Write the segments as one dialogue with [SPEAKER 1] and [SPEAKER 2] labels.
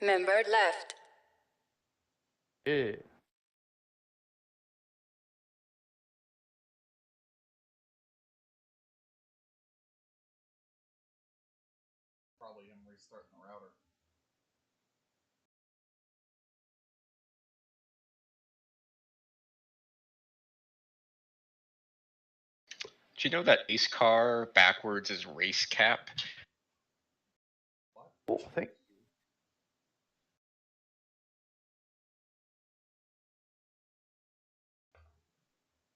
[SPEAKER 1] Member left.
[SPEAKER 2] Yeah.
[SPEAKER 3] Probably him restarting the router.
[SPEAKER 4] Do you know that ace car backwards is race cap?
[SPEAKER 2] Cool.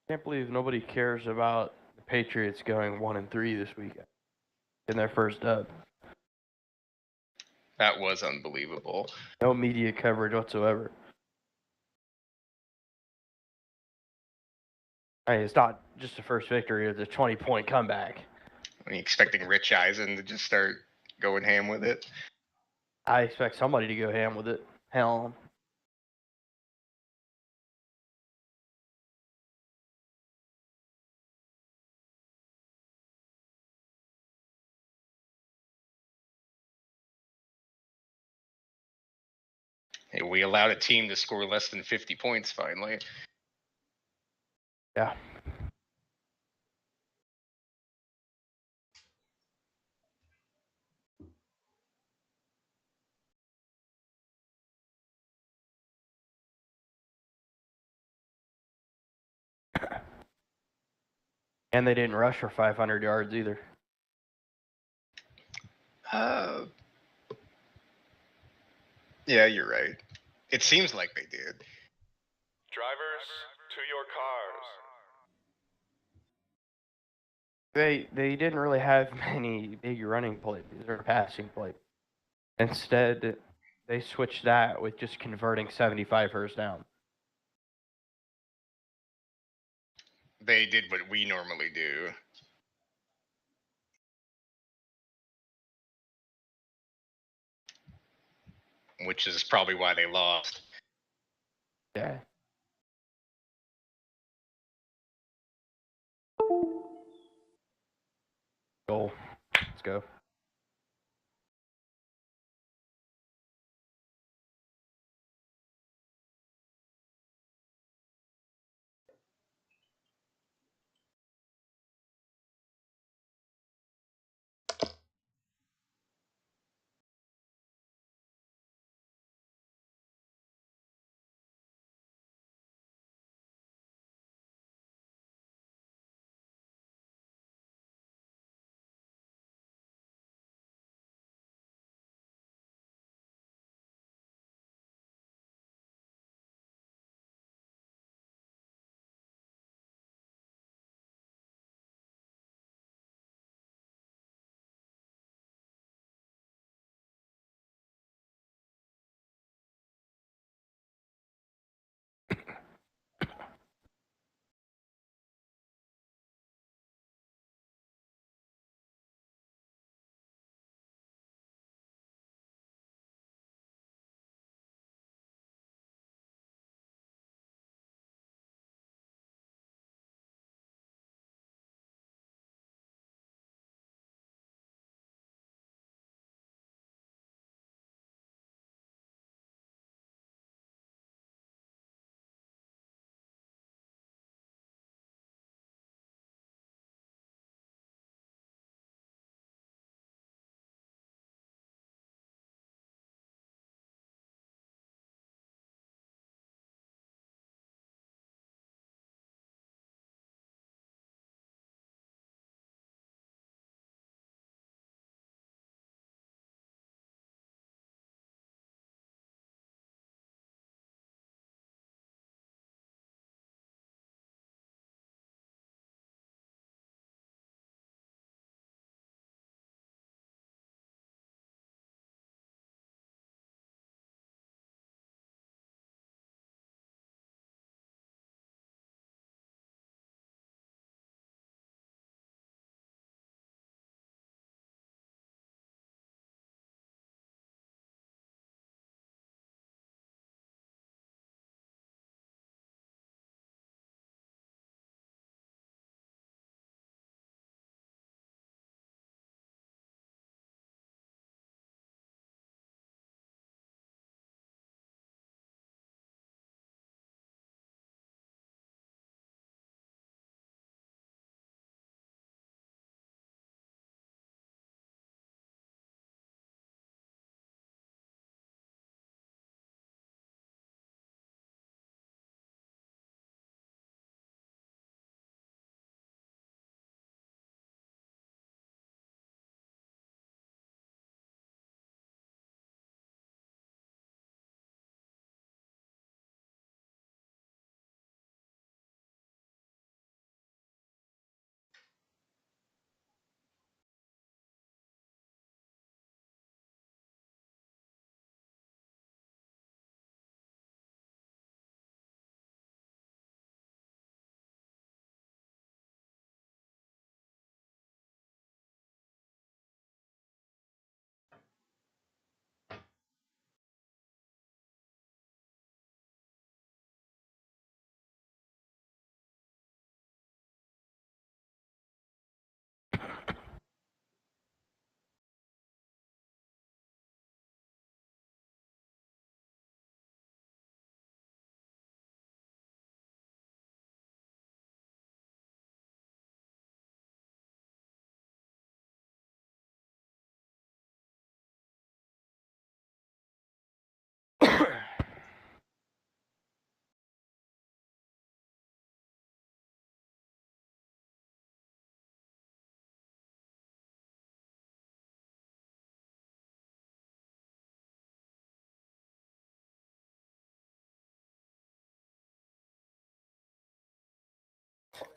[SPEAKER 2] Can't believe nobody cares about the Patriots going 1-3 this weekend in their first dub.
[SPEAKER 4] That was unbelievable.
[SPEAKER 2] No media coverage whatsoever. I mean, it's not just the first victory; it's a 20-point comeback.
[SPEAKER 4] Are you expecting Rich Eisen to just start going ham with it?
[SPEAKER 2] I expect somebody to go ham with it. Hell,
[SPEAKER 4] Hey, we allowed a team to score less than 50 points finally.
[SPEAKER 2] yeah. And they didn't rush for 500 yards either.
[SPEAKER 4] Yeah, you're right. It seems like they did.
[SPEAKER 5] Drivers, to your cars.
[SPEAKER 2] They didn't really have many big running plays or passing plays. Instead, they switched that with just converting 75 first down.
[SPEAKER 4] They did what we normally do. Which is probably why they lost.
[SPEAKER 2] Yeah. Goal. Let's go.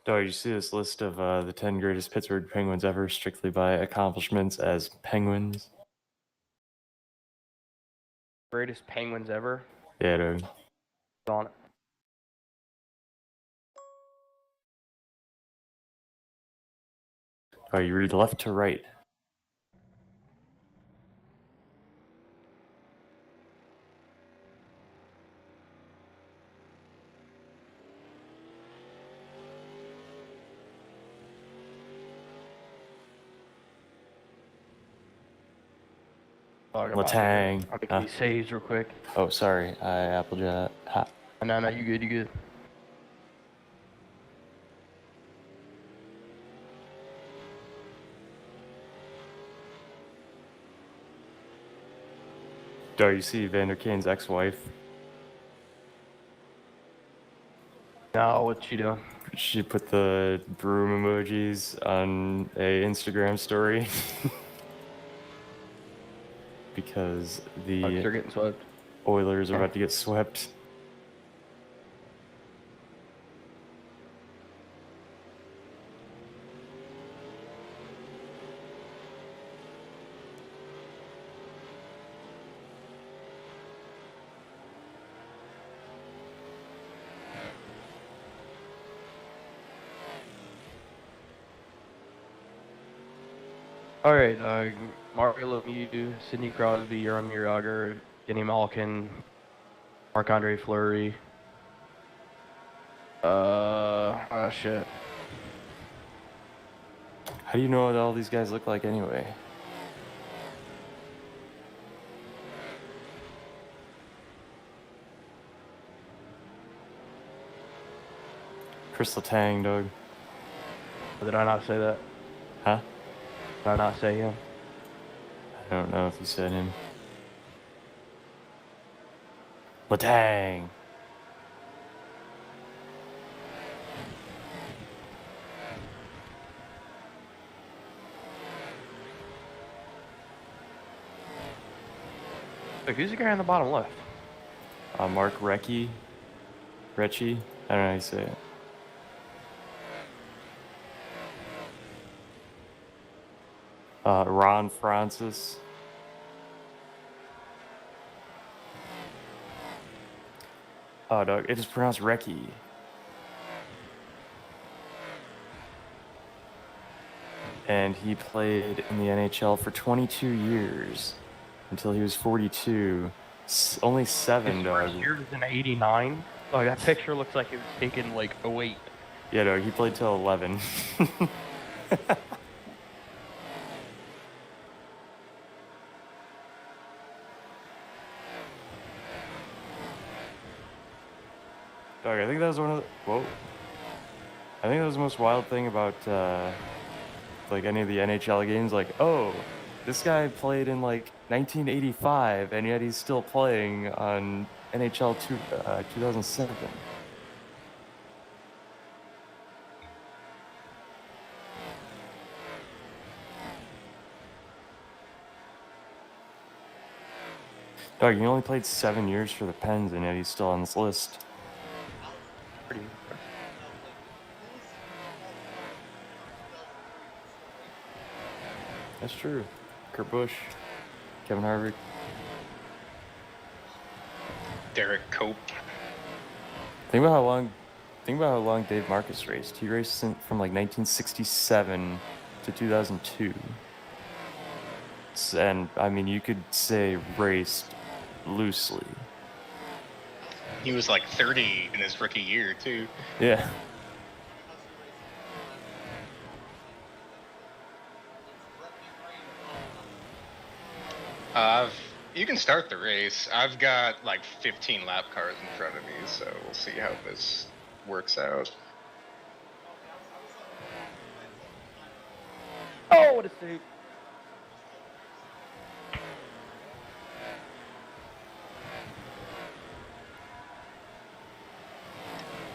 [SPEAKER 1] Oh, you see this list of the 10 greatest Pittsburgh Penguins ever, strictly by accomplishments as Penguins?
[SPEAKER 2] Greatest Penguins ever.
[SPEAKER 1] Yeah, dude.
[SPEAKER 2] It's on it.
[SPEAKER 1] Oh, you read left to right.
[SPEAKER 2] Talking about
[SPEAKER 1] Letang.
[SPEAKER 2] here. I'll make
[SPEAKER 1] Huh?
[SPEAKER 2] these saves real quick.
[SPEAKER 1] Oh, sorry. I Applejack. Ha.
[SPEAKER 2] No, you good, you good.
[SPEAKER 1] Oh, you see Vander Kane's ex-wife?
[SPEAKER 2] No, what's she doing?
[SPEAKER 1] She put the broom emojis on a Instagram story. Because
[SPEAKER 2] Bucks
[SPEAKER 1] the
[SPEAKER 2] are getting swept.
[SPEAKER 1] Oilers are about to get swept.
[SPEAKER 2] All right, Mario Lemieux, Sidney Crosby, Jaromir Jagr, Kenny Malkin, Marc-Andre Fleury. Oh shit.
[SPEAKER 1] How do you know what all these guys look like anyway? Chris Letang, dog.
[SPEAKER 2] Did I not say that?
[SPEAKER 1] Huh?
[SPEAKER 2] Did I not say him?
[SPEAKER 1] I don't know if you said him. Letang!
[SPEAKER 2] Look, who's the guy on the bottom left?
[SPEAKER 1] Mark Recchi? Recchi? I don't know how you say it. Ron Francis. Oh, dog, it is pronounced Recchi. And he played in the NHL for 22 years until he was 42. Only 7,
[SPEAKER 2] His
[SPEAKER 1] dog.
[SPEAKER 2] first year was in '89. Oh, that picture looks like it was taken like '08.
[SPEAKER 1] Yeah, dog, he played till 11. Dog, I think that was one of the... Whoa. I think that was the most wild thing about, like, any of the NHL games. Like, oh, this guy played in, like, 1985, and yet he's still playing on NHL 2007. Dog, he only played 7 years for the Pens, and yet he's still on this list.
[SPEAKER 2] Pretty.
[SPEAKER 1] That's true. Kurt Busch, Kevin Harvick.
[SPEAKER 4] Derek Cope.
[SPEAKER 1] Think about how long Dave Marcus raced. He raced from like 1967 to 2002. And I mean, you could say raced loosely.
[SPEAKER 4] He was like 30 in his rookie year, too.
[SPEAKER 1] Yeah.
[SPEAKER 4] You can start the race. I've got like 15 lap cars in front of me, so we'll see how this works out.
[SPEAKER 2] Oh, what a save!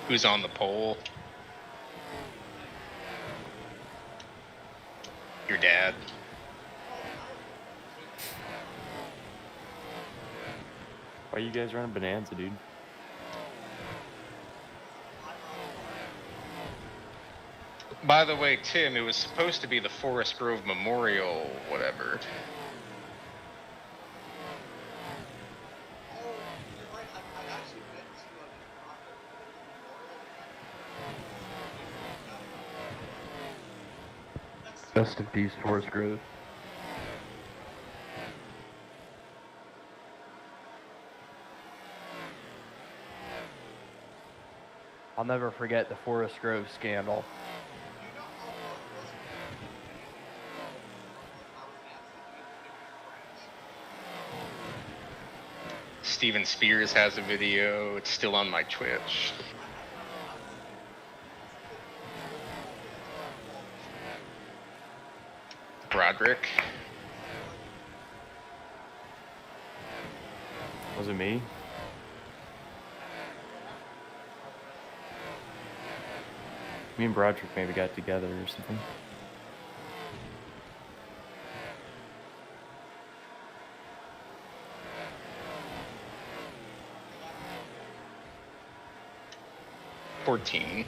[SPEAKER 4] Who's on the pole? Your dad.
[SPEAKER 1] Why are you guys running Bonanza, dude?
[SPEAKER 4] By the way, Tim, it was supposed to be the Forest Grove Memorial, whatever.
[SPEAKER 3] Oh, you're right. I actually went to a memorial. That's too
[SPEAKER 2] Rest in peace, Forest Grove. I'll never forget the Forest Grove scandal.
[SPEAKER 3] You know how hard it was for me to get I was absolutely
[SPEAKER 4] Steven Spears has a video. It's still on my Twitch. Broderick.
[SPEAKER 1] Was it me? Me and Broderick maybe got together or something.
[SPEAKER 4] $14.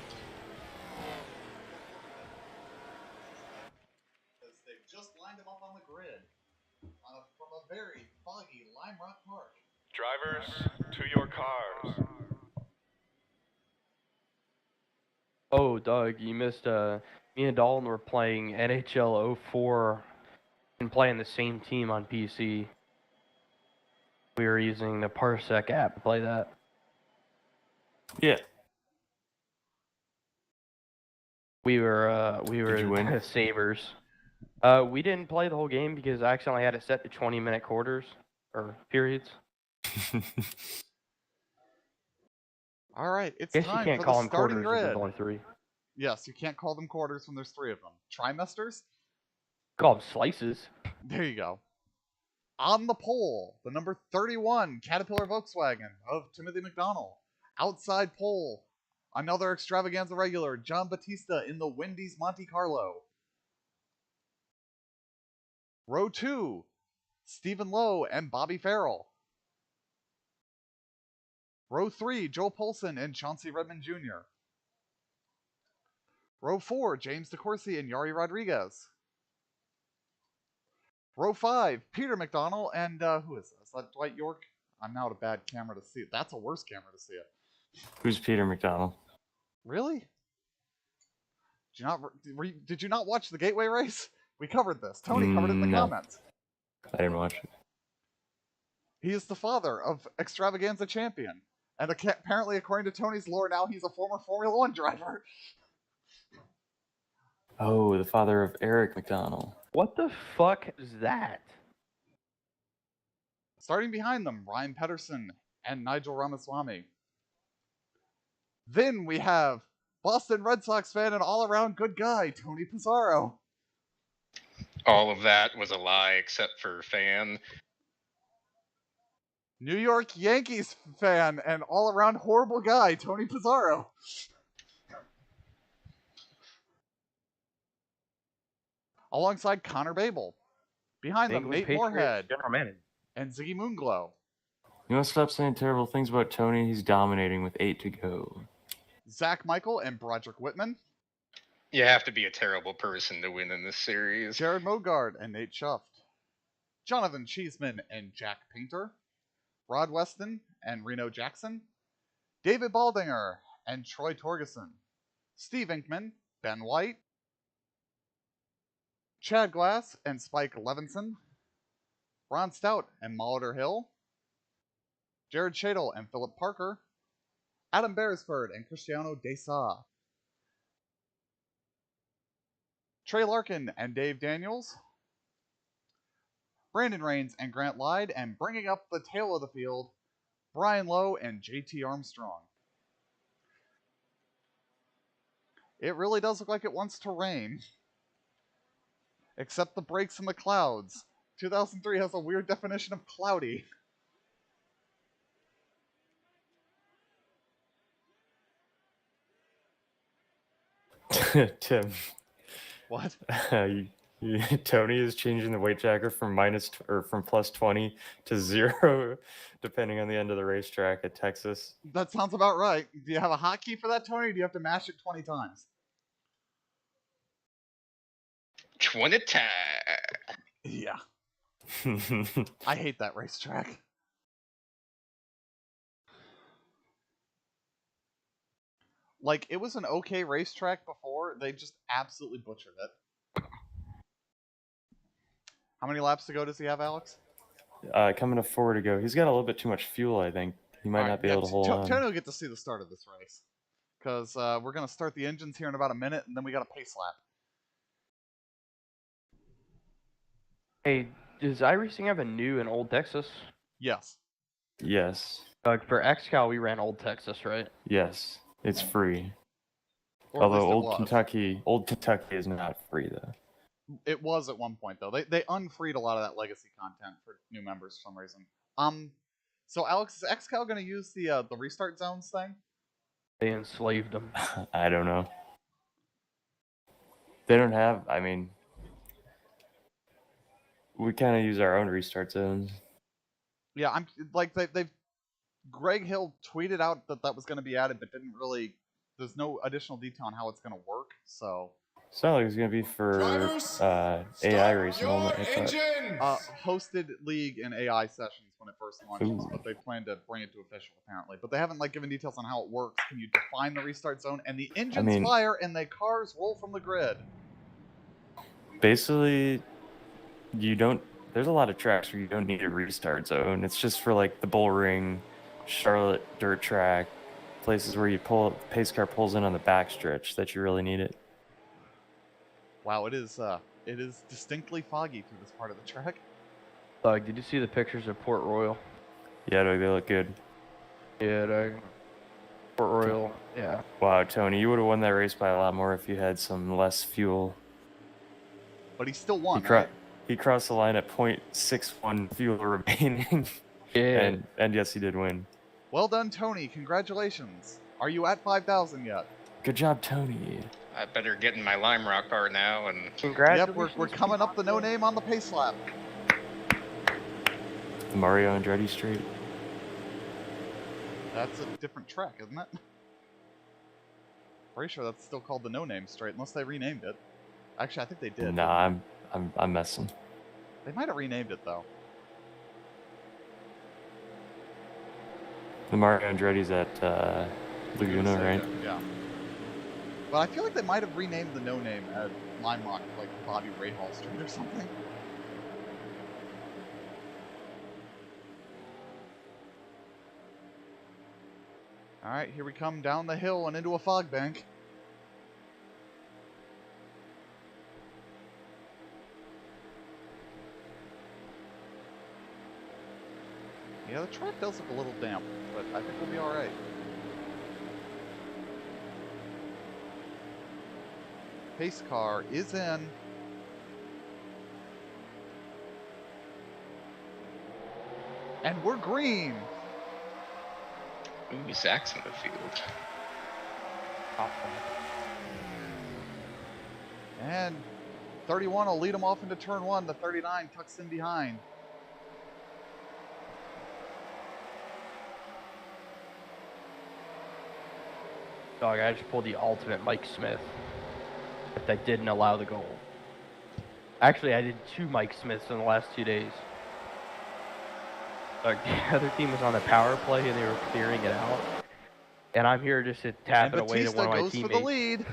[SPEAKER 3] because they've just lined him up on the grid from a very foggy Lime Rock Park.
[SPEAKER 5] Drivers, to your cars.
[SPEAKER 2] Oh, Doug, you missed. Me and Dalton were playing NHL 04 and playing the same team on PC. We were using the Parsec app to play that.
[SPEAKER 1] Yeah.
[SPEAKER 2] We were
[SPEAKER 1] Did you win?
[SPEAKER 2] the Sabres. We didn't play the whole game because I accidentally had it set to 20-minute quarters or periods.
[SPEAKER 6] All right, it's
[SPEAKER 2] I guess you
[SPEAKER 6] time
[SPEAKER 2] can't
[SPEAKER 6] for
[SPEAKER 2] call
[SPEAKER 6] the
[SPEAKER 2] them
[SPEAKER 6] starting
[SPEAKER 2] quarters if
[SPEAKER 6] grid.
[SPEAKER 2] there's only 3.
[SPEAKER 6] Yes, you can't call them quarters when there's 3 of them. Trimesters?
[SPEAKER 2] Call them slices.
[SPEAKER 6] There you go. On the pole, the number 31 Caterpillar Volkswagen of Timothy McDonald. Outside pole, another extravaganza regular, John Batista in the Wendy's Monte Carlo. Row 2, Stephen Lowe and Bobby Farrell. Row 3, Joel Polson and Chauncey Redmond Jr. Row 4, James DeCourcy and Yari Rodriguez. Row 5, Peter McDonald and who is this? Is that Dwight York? I'm now at a bad camera to see it. That's a worse camera to see it.
[SPEAKER 1] Who's Peter McDonald?
[SPEAKER 6] Really? Did you not watch the Gateway race? We covered this. Tony covered it in the
[SPEAKER 1] No.
[SPEAKER 6] comments.
[SPEAKER 1] I didn't watch it.
[SPEAKER 6] He is the father of Extravaganza Champion. And apparently, according to Tony's lore, now he's a former Formula 1 driver.
[SPEAKER 1] Oh, the father of Eric McDonald.
[SPEAKER 2] What the fuck is that?
[SPEAKER 6] Starting behind them, Ryan Pedersen and Nigel Ramaswamy. Then we have Boston Red Sox fan and all-around good guy, Tony Pizarro.
[SPEAKER 4] All of that was a lie except for fan.
[SPEAKER 6] New York Yankees fan and all-around horrible guy, Tony Pizarro. Alongside Connor Babel. Behind them, Nate Moorhead
[SPEAKER 2] General Manager.
[SPEAKER 6] and Ziggy Moonglow.
[SPEAKER 1] You want to stop saying terrible things about Tony? He's dominating with 8 to go.
[SPEAKER 6] Zach Michael and Broderick Whitman.
[SPEAKER 4] You have to be a terrible person to win in this series.
[SPEAKER 6] Jared Mogard and Nate Schuft. Jonathan Cheeseman and Jack Painter. Rod Weston and Reno Jackson. David Baldinger and Troy Torgeson. Steve Inkman, Ben White. Chad Glass and Spike Levinson. Ron Stout and Molitor Hill. Jared Shadle and Philip Parker. Adam Beresford and Cristiano Desa. Trey Larkin and Dave Daniels. Brandon Rains and Grant Lyde, and bringing up the tail of the field, Brian Lowe and JT Armstrong. It really does look like it wants to rain. Except the breaks in the clouds. 2003 has a weird definition of cloudy.
[SPEAKER 1] Tim.
[SPEAKER 6] What?
[SPEAKER 1] Tony is changing the weight tracker from from plus 20 to 0, depending on the end of the racetrack at Texas.
[SPEAKER 6] That sounds about right. Do you have a hotkey for that, Tony, or do you have to mash it 20 times?
[SPEAKER 4] Twin attack.
[SPEAKER 6] Yeah. I hate that racetrack. Like, it was an okay racetrack before, they just absolutely butchered it. How many laps to go does he have, Alex?
[SPEAKER 1] Coming to 4 to go. He's got a little bit too much fuel, I think. He might not be able to hold on.
[SPEAKER 6] Tony will get to see the start of this race. Because we're going to start the engines here in about a minute, and then we got a pace lap.
[SPEAKER 2] Hey, does iRacing have a new and old Texas?
[SPEAKER 6] Yes.
[SPEAKER 1] Yes.
[SPEAKER 2] For XCal, we ran old Texas, right?
[SPEAKER 1] Yes. It's free.
[SPEAKER 6] Or at
[SPEAKER 1] Although
[SPEAKER 6] least it was.
[SPEAKER 1] Old Kentucky is not free though.
[SPEAKER 6] It was at one point though. They unfreed a lot of that legacy content for new members for some reason. So Alex, is XCal going to use the restart zones thing?
[SPEAKER 2] They enslaved them.
[SPEAKER 1] I don't know. They don't have. I mean, we kind of use our own restart zones.
[SPEAKER 6] Yeah, I'm like they've. Greg Hill tweeted out that that was going to be added, but didn't really. There's no additional detail on how it's going to work. So.
[SPEAKER 1] It's not like it's gonna be for AI racing only.
[SPEAKER 6] Hosted league and AI sessions when it first launches,
[SPEAKER 1] Ooh.
[SPEAKER 6] but they plan to bring it to official apparently. But they haven't given details on how it works. Can you define the restart zone? And the engines fire and the cars roll from the grid.
[SPEAKER 1] Basically, you don't. There's a lot of tracks where you don't need a restart zone. It's just for like the Bullring, Charlotte dirt track, places where the pace car pulls in on the backstretch that you really need it.
[SPEAKER 6] Wow, it is distinctly foggy through this part of the track.
[SPEAKER 2] Doug, did you see the pictures of Port Royal?
[SPEAKER 1] Yeah, they look good.
[SPEAKER 2] Yeah, Doug. Port Royal, yeah.
[SPEAKER 1] Wow, Tony, you would have won that race by a lot more if you had some less fuel.
[SPEAKER 6] But he still won, right?
[SPEAKER 1] He crossed the line at 0.61 fuel remaining.
[SPEAKER 2] Yeah.
[SPEAKER 1] And yes, he did win.
[SPEAKER 6] Well done, Tony. Congratulations. Are you at 5,000 yet?
[SPEAKER 1] Good job, Tony.
[SPEAKER 4] I better get in my Lime Rock car now and.
[SPEAKER 2] Congratulations.
[SPEAKER 6] Yep, we're coming up the no name on the pace lap.
[SPEAKER 1] The Mario Andretti Straight.
[SPEAKER 6] That's a different track, isn't it? Pretty sure that's still called the no name straight, unless they renamed it. Actually, I think they did.
[SPEAKER 1] Nah, I'm messing.
[SPEAKER 6] They might have renamed it though.
[SPEAKER 1] The Mario Andretti's at Laguna, right?
[SPEAKER 6] Yeah. But I feel like they might have renamed the no name at Lime Rock, like Bobby Rahal Street or something. Alright, here we come down the hill and into a fog bank. Yeah, the track does look a little damp, but I think we'll be alright. Pace car is in. And we're green!
[SPEAKER 4] Ooh, Zach's in the field.
[SPEAKER 6] And 31 will lead him off into turn 1. The 39 tucks in behind.
[SPEAKER 2] Dog, I just pulled the ultimate Mike Smith. But that didn't allow the goal. Actually, I did 2 Mike Smiths in the last 2 days. Dog, the other team was on the power play and they were clearing it out. And I'm here just to tap it away to one of my teammates.
[SPEAKER 6] Batista goes for the lead.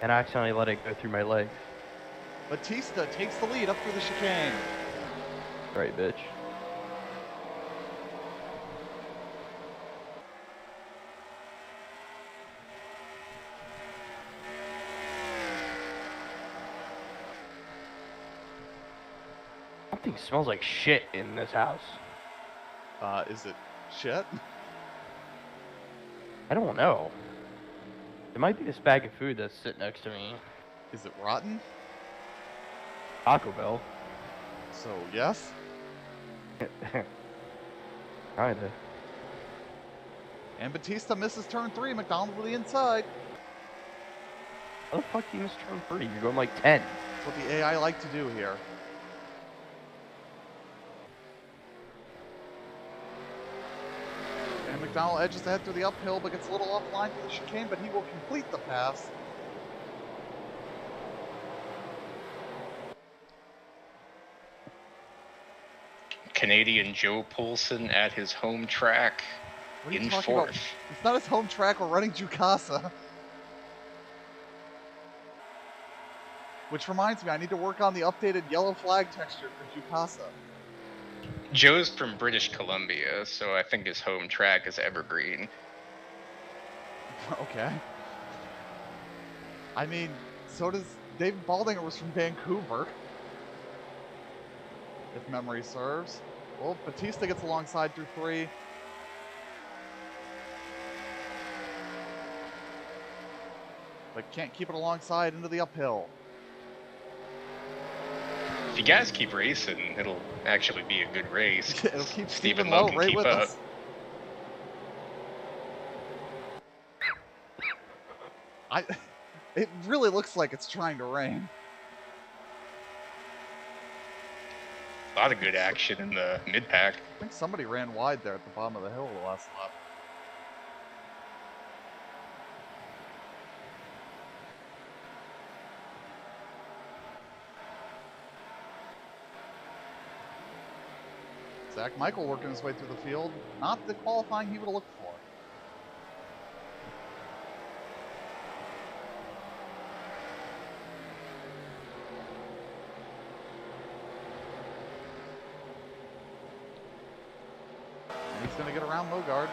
[SPEAKER 2] And I accidentally let it go through my legs.
[SPEAKER 6] Batista takes the lead up through the chicane.
[SPEAKER 2] Right, bitch. Something smells like shit in this house.
[SPEAKER 6] Is it shit?
[SPEAKER 2] I don't know. It might be this bag of food that's sitting next to me.
[SPEAKER 6] Is it rotten?
[SPEAKER 2] Taco Bell.
[SPEAKER 6] So, yes?
[SPEAKER 2] Kinda.
[SPEAKER 6] And Batista misses turn 3. McDonald to the inside.
[SPEAKER 2] How the fuck do you miss turn 3? You're going like 10.
[SPEAKER 6] That's what the AI like to do here. And McDonald edges ahead through the uphill, but gets a little offline for the chicane, but he will complete the pass.
[SPEAKER 4] Canadian Joe Poulsen at his home track
[SPEAKER 6] What are you
[SPEAKER 4] in
[SPEAKER 6] talking about?
[SPEAKER 4] fourth.
[SPEAKER 6] It's not his home track. We're running Jukasa. Which reminds me, I need to work on the updated yellow flag texture for Jukasa.
[SPEAKER 4] Joe's from British Columbia, so I think his home track is Evergreen.
[SPEAKER 6] Okay. I mean, so does David Baldinger was from Vancouver. If memory serves. Well, Batista gets alongside through 3. But can't keep it alongside into the uphill.
[SPEAKER 4] If you guys keep racing, it'll actually be a good race.
[SPEAKER 6] It'll keep
[SPEAKER 4] Stephen
[SPEAKER 6] Stephen
[SPEAKER 4] Lowe
[SPEAKER 6] Lowe
[SPEAKER 4] can
[SPEAKER 6] right
[SPEAKER 4] keep
[SPEAKER 6] with
[SPEAKER 4] up.
[SPEAKER 6] us. It really looks like it's trying to rain.
[SPEAKER 4] A lot of good action in the mid-pack.
[SPEAKER 6] I think somebody ran wide there at the bottom of the hill the last lap. Zach Michael working his way through the field. Not the qualifying he would have looked for. And he's going to get around Mogard.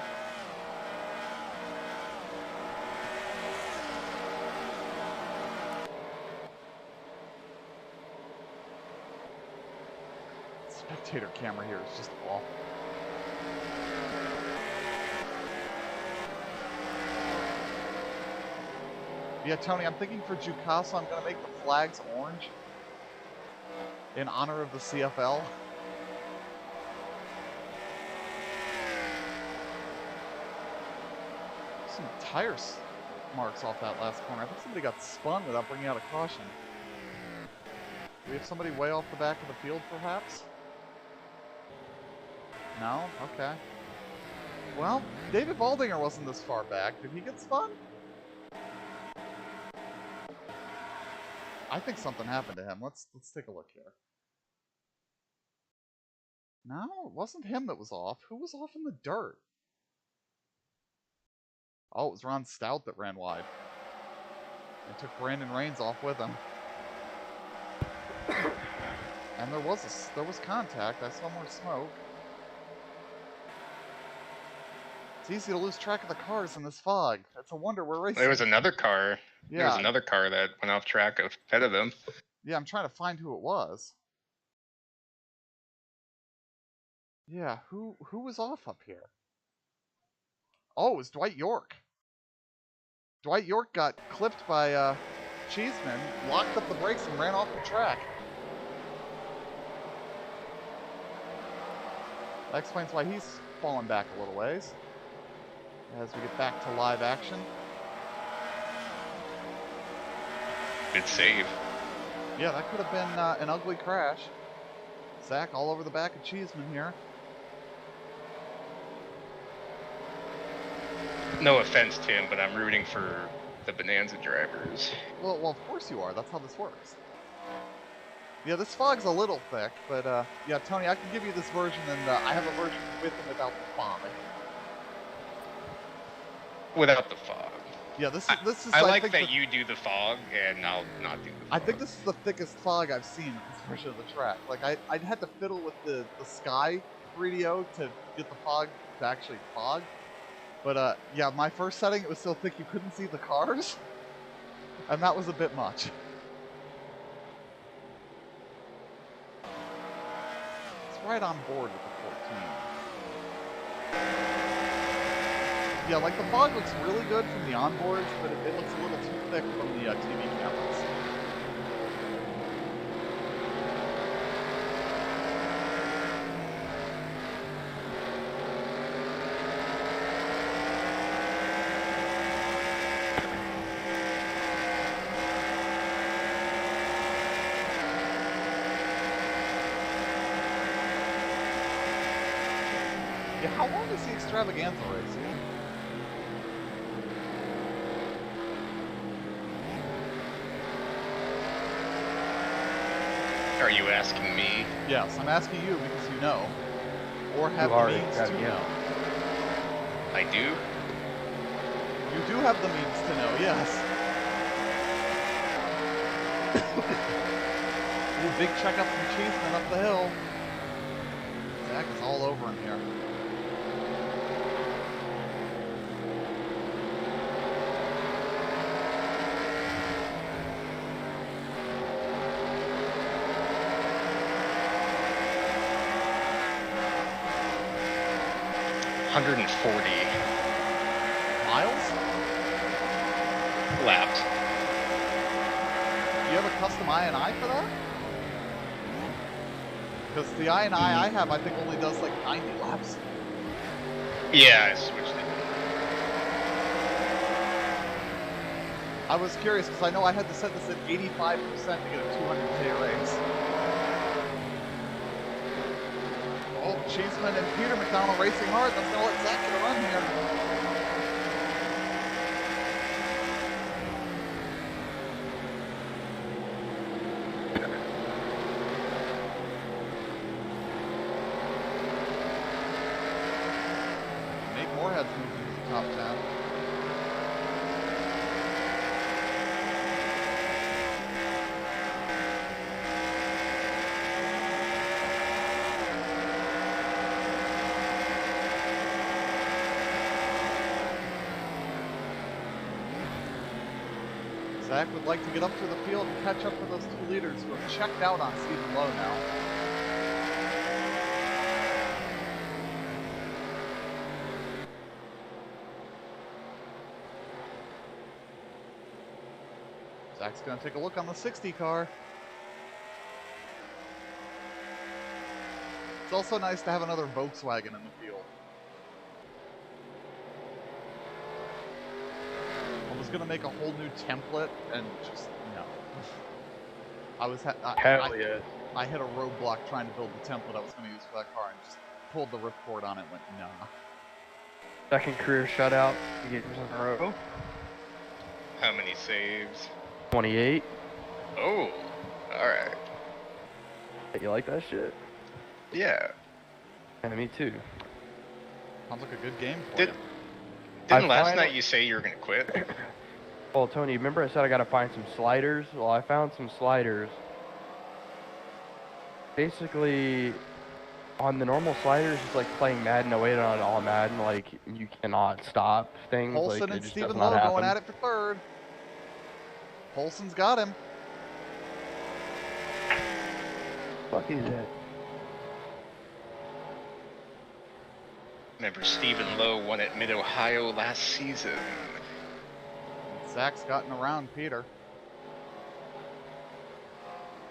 [SPEAKER 6] Spectator camera here is just awful. Yeah, Tony, I'm thinking for Jukasa, I'm going to make the flags orange in honor of the CFL. Some tire marks off that last corner. I think somebody got spun without bringing out a caution. Do we have somebody way off the back of the field, perhaps? No? Okay. Well, David Baldinger wasn't this far back. Did he get spun? I think something happened to him. Let's take a look here. No, it wasn't him that was off. Who was off in the dirt? Oh, it was Ron Stout that ran wide. And took Brandon Rains off with him. And there was contact. I saw more smoke. It's easy to lose track of the cars in this fog. It's a wonder we're racing.
[SPEAKER 4] There was another car.
[SPEAKER 6] Yeah.
[SPEAKER 4] There was another car that went off track ahead of them.
[SPEAKER 6] Yeah, I'm trying to find who it was. Yeah, who was off up here? Oh, it was Dwight York. Dwight York got clipped by Cheeseman, locked up the brakes, and ran off the track. That explains why he's fallen back a little ways. As we get back to live action.
[SPEAKER 4] Good save.
[SPEAKER 6] Yeah, that could have been an ugly crash. Zach all over the back of Cheeseman here.
[SPEAKER 4] No offense, Tim, but I'm rooting for the Bonanza drivers.
[SPEAKER 6] Well, of course you are. That's how this works. Yeah, this fog's a little thick, but yeah, Tony, I can give you this version, and I have a version with and without the fog.
[SPEAKER 4] Without the fog.
[SPEAKER 6] Yeah, this is.
[SPEAKER 4] I like
[SPEAKER 6] think
[SPEAKER 4] that you do the fog, and I'll not do the fog.
[SPEAKER 6] I think this is the thickest fog I've seen in this version of the track. Like, I'd had to fiddle with the Sky 3DO to get the fog to actually fog. But yeah, my first setting, it was so thick you couldn't see the cars. And that was a bit much. It's right on board with the 14. Yeah, like the fog looks really good from the onboards, but it looks a little too thick from the TV cameras. Yeah, how long is the extravaganza race?
[SPEAKER 4] Are you asking me?
[SPEAKER 6] Yes, I'm asking you because you know. or have the
[SPEAKER 2] hard,
[SPEAKER 6] means
[SPEAKER 2] yeah,
[SPEAKER 6] to
[SPEAKER 2] yeah.
[SPEAKER 6] know.
[SPEAKER 4] I do.
[SPEAKER 6] You do have the means to know, yes. Ooh, big checkup from Cheeseman up the hill. Zach is all over him here.
[SPEAKER 4] $140
[SPEAKER 6] Miles?
[SPEAKER 4] lapped.
[SPEAKER 6] Do you have a custom INI for that? Because the INI I have, I think, only does like 90 laps.
[SPEAKER 4] Yeah, I switched it.
[SPEAKER 6] I was curious because I know I had to set this at 85% to get a 200K race. Oh, Cheeseman and Peter McDonald racing hard. That's gonna let Zach get a run here. Nate Moorhead's moving into the top 10. Zach would like to get up to the field and catch up with those two leaders who have checked out on Stephen Lowe now. Zach's going to take a look on the 60 car. It's also nice to have another Volkswagen in the field. I was going to make a whole new template and just, no.
[SPEAKER 2] Hell yeah.
[SPEAKER 6] I hit a roadblock trying to build the template I was going to use for that car and just pulled the ripcord on it and went, no.
[SPEAKER 2] Second career shutout. You get yourself in a row.
[SPEAKER 4] How many saves?
[SPEAKER 2] 28.
[SPEAKER 4] Oh, alright.
[SPEAKER 2] You like that shit?
[SPEAKER 4] Yeah.
[SPEAKER 2] Yeah, me too.
[SPEAKER 6] Sounds like a good game for
[SPEAKER 4] Did,
[SPEAKER 6] you.
[SPEAKER 4] didn't
[SPEAKER 2] I
[SPEAKER 4] last
[SPEAKER 2] find-
[SPEAKER 4] night you say you were gonna quit?
[SPEAKER 2] Well, Tony, remember I said I gotta find some sliders? Well, I found some sliders. Basically, on the normal sliders, it's like playing Madden 08 on all Madden. Like, you cannot stop things.
[SPEAKER 6] Polson
[SPEAKER 2] like, it
[SPEAKER 6] and
[SPEAKER 2] just
[SPEAKER 6] Stephen
[SPEAKER 2] does not
[SPEAKER 6] Lowe
[SPEAKER 2] happen.
[SPEAKER 6] going at it for third. Polson's got him.
[SPEAKER 2] Fuck is that?
[SPEAKER 4] Remember Stephen Lowe won at Mid-Ohio last season.
[SPEAKER 6] Zach's gotten around Peter.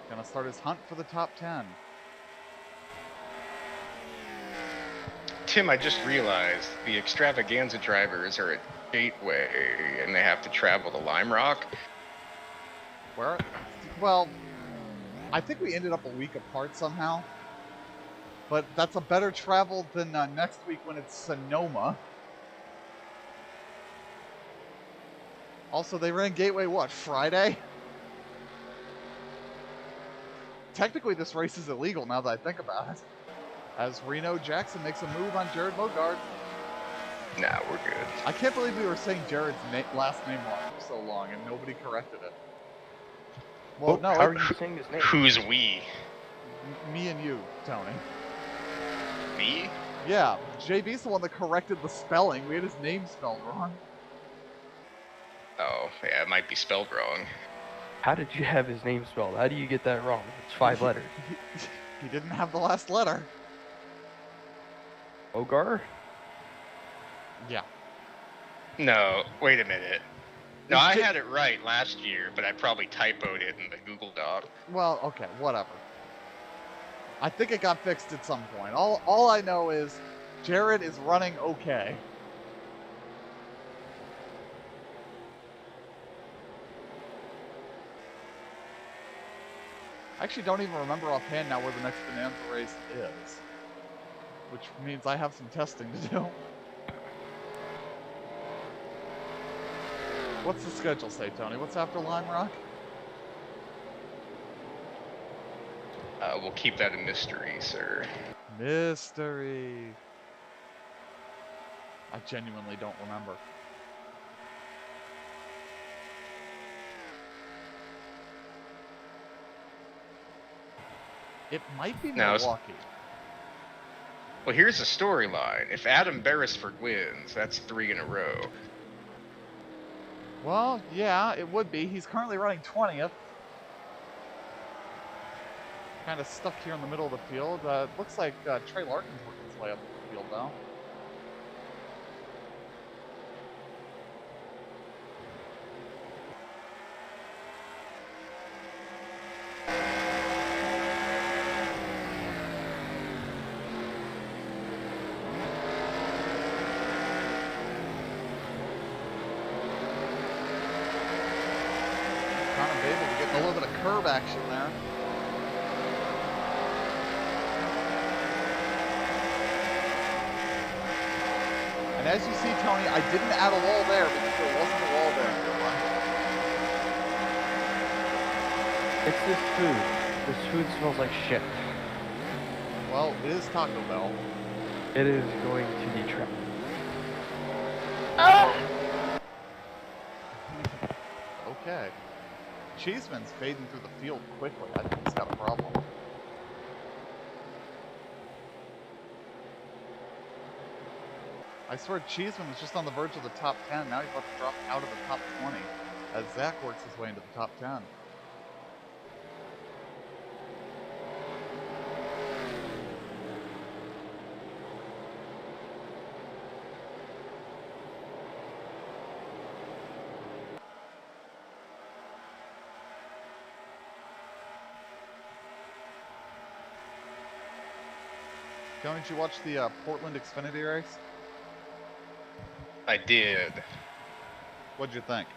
[SPEAKER 6] Gonna start his hunt for the top 10.
[SPEAKER 4] Tim, I just realized the extravaganza drivers are at Gateway and they have to travel to Lime Rock.
[SPEAKER 6] Where? Well, I think we ended up a week apart somehow. But that's a better travel than next week when it's Sonoma. Also, they ran Gateway, what, Friday? Technically, this race is illegal now that I think about it. As Reno Jackson makes a move on Jared Mogard.
[SPEAKER 4] Nah, we're good.
[SPEAKER 6] I can't believe we were saying Jared's last name wrong for so long and nobody corrected it. Well,
[SPEAKER 2] Oh,
[SPEAKER 6] no,
[SPEAKER 2] how are you saying his name?
[SPEAKER 4] Who's we?
[SPEAKER 6] me and you, Tony.
[SPEAKER 4] Me?
[SPEAKER 6] Yeah, JB's the one that corrected the spelling. We had his name spelled wrong.
[SPEAKER 4] Oh, yeah, it might be spelled wrong.
[SPEAKER 2] How did you have his name spelled? How do you get that wrong? It's 5 letters.
[SPEAKER 6] He didn't have the last letter.
[SPEAKER 2] Ogar?
[SPEAKER 6] Yeah.
[SPEAKER 4] No, wait a minute. No,
[SPEAKER 6] It's
[SPEAKER 4] I
[SPEAKER 6] J-
[SPEAKER 4] had it right last year, but I probably typoed it in the Google Doc.
[SPEAKER 6] Well, okay, whatever. I think it got fixed at some point. All I know is Jared is running okay. I actually don't even remember offhand now where the next Bonanza race is. Which means I have some testing to do. What's the schedule say, Tony? What's after Lime Rock?
[SPEAKER 4] We'll keep that a mystery, sir.
[SPEAKER 6] Mystery. I genuinely don't remember. It might be
[SPEAKER 4] No,
[SPEAKER 6] Milwaukee.
[SPEAKER 4] Well, here's the storyline. If Adam Beresford wins, that's 3 in a row.
[SPEAKER 6] Well, yeah, it would be. He's currently running 20th. Kind of stuck here in the middle of the field. Looks like Trey Larkin's working his way up the field, though. Kind of able to get a little bit of curb action there. And as you see, Tony, I didn't add a wall there because there wasn't a wall there.
[SPEAKER 2] It's this food. This food smells like shit.
[SPEAKER 6] Well, it is Taco Bell.
[SPEAKER 2] It is going to be trapped.
[SPEAKER 6] Okay. Cheeseman's fading through the field quickly. I think he's got a problem. I swear Cheeseman was just on the verge of the top 10. Now he's about to drop out of the top 20 as Zach works his way into the top 10. Tony, did you watch the Portland Xfinity race?
[SPEAKER 4] I did.
[SPEAKER 6] What'd you think?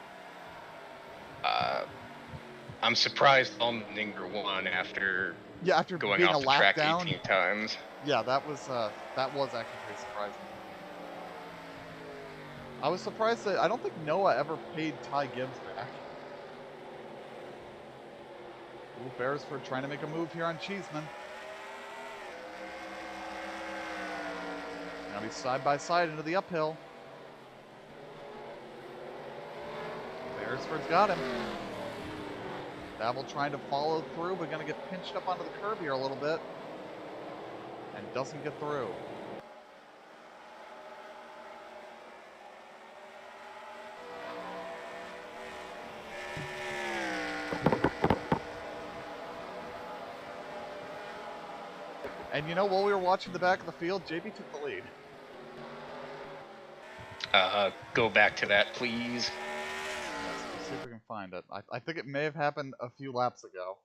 [SPEAKER 4] I'm surprised Allmendinger won after
[SPEAKER 6] Yeah, after
[SPEAKER 4] going
[SPEAKER 6] being
[SPEAKER 4] off
[SPEAKER 6] a
[SPEAKER 4] the
[SPEAKER 6] lap
[SPEAKER 4] track
[SPEAKER 6] down.
[SPEAKER 4] 18 times.
[SPEAKER 6] Yeah, that was actually pretty surprising. I was surprised that I don't think Noah ever paid Ty Gibbs back. Ooh, Beresford trying to make a move here on Cheeseman. Now he's side by side into the uphill. Beresford's got him. Dabble trying to follow through, but gonna get pinched up onto the curb here a little bit. And doesn't get through. And you know, while we were watching the back of the field, JB took the lead.
[SPEAKER 4] Go back to that, please.
[SPEAKER 6] Yes, let's see if we can find it. I think it may have happened a few laps ago.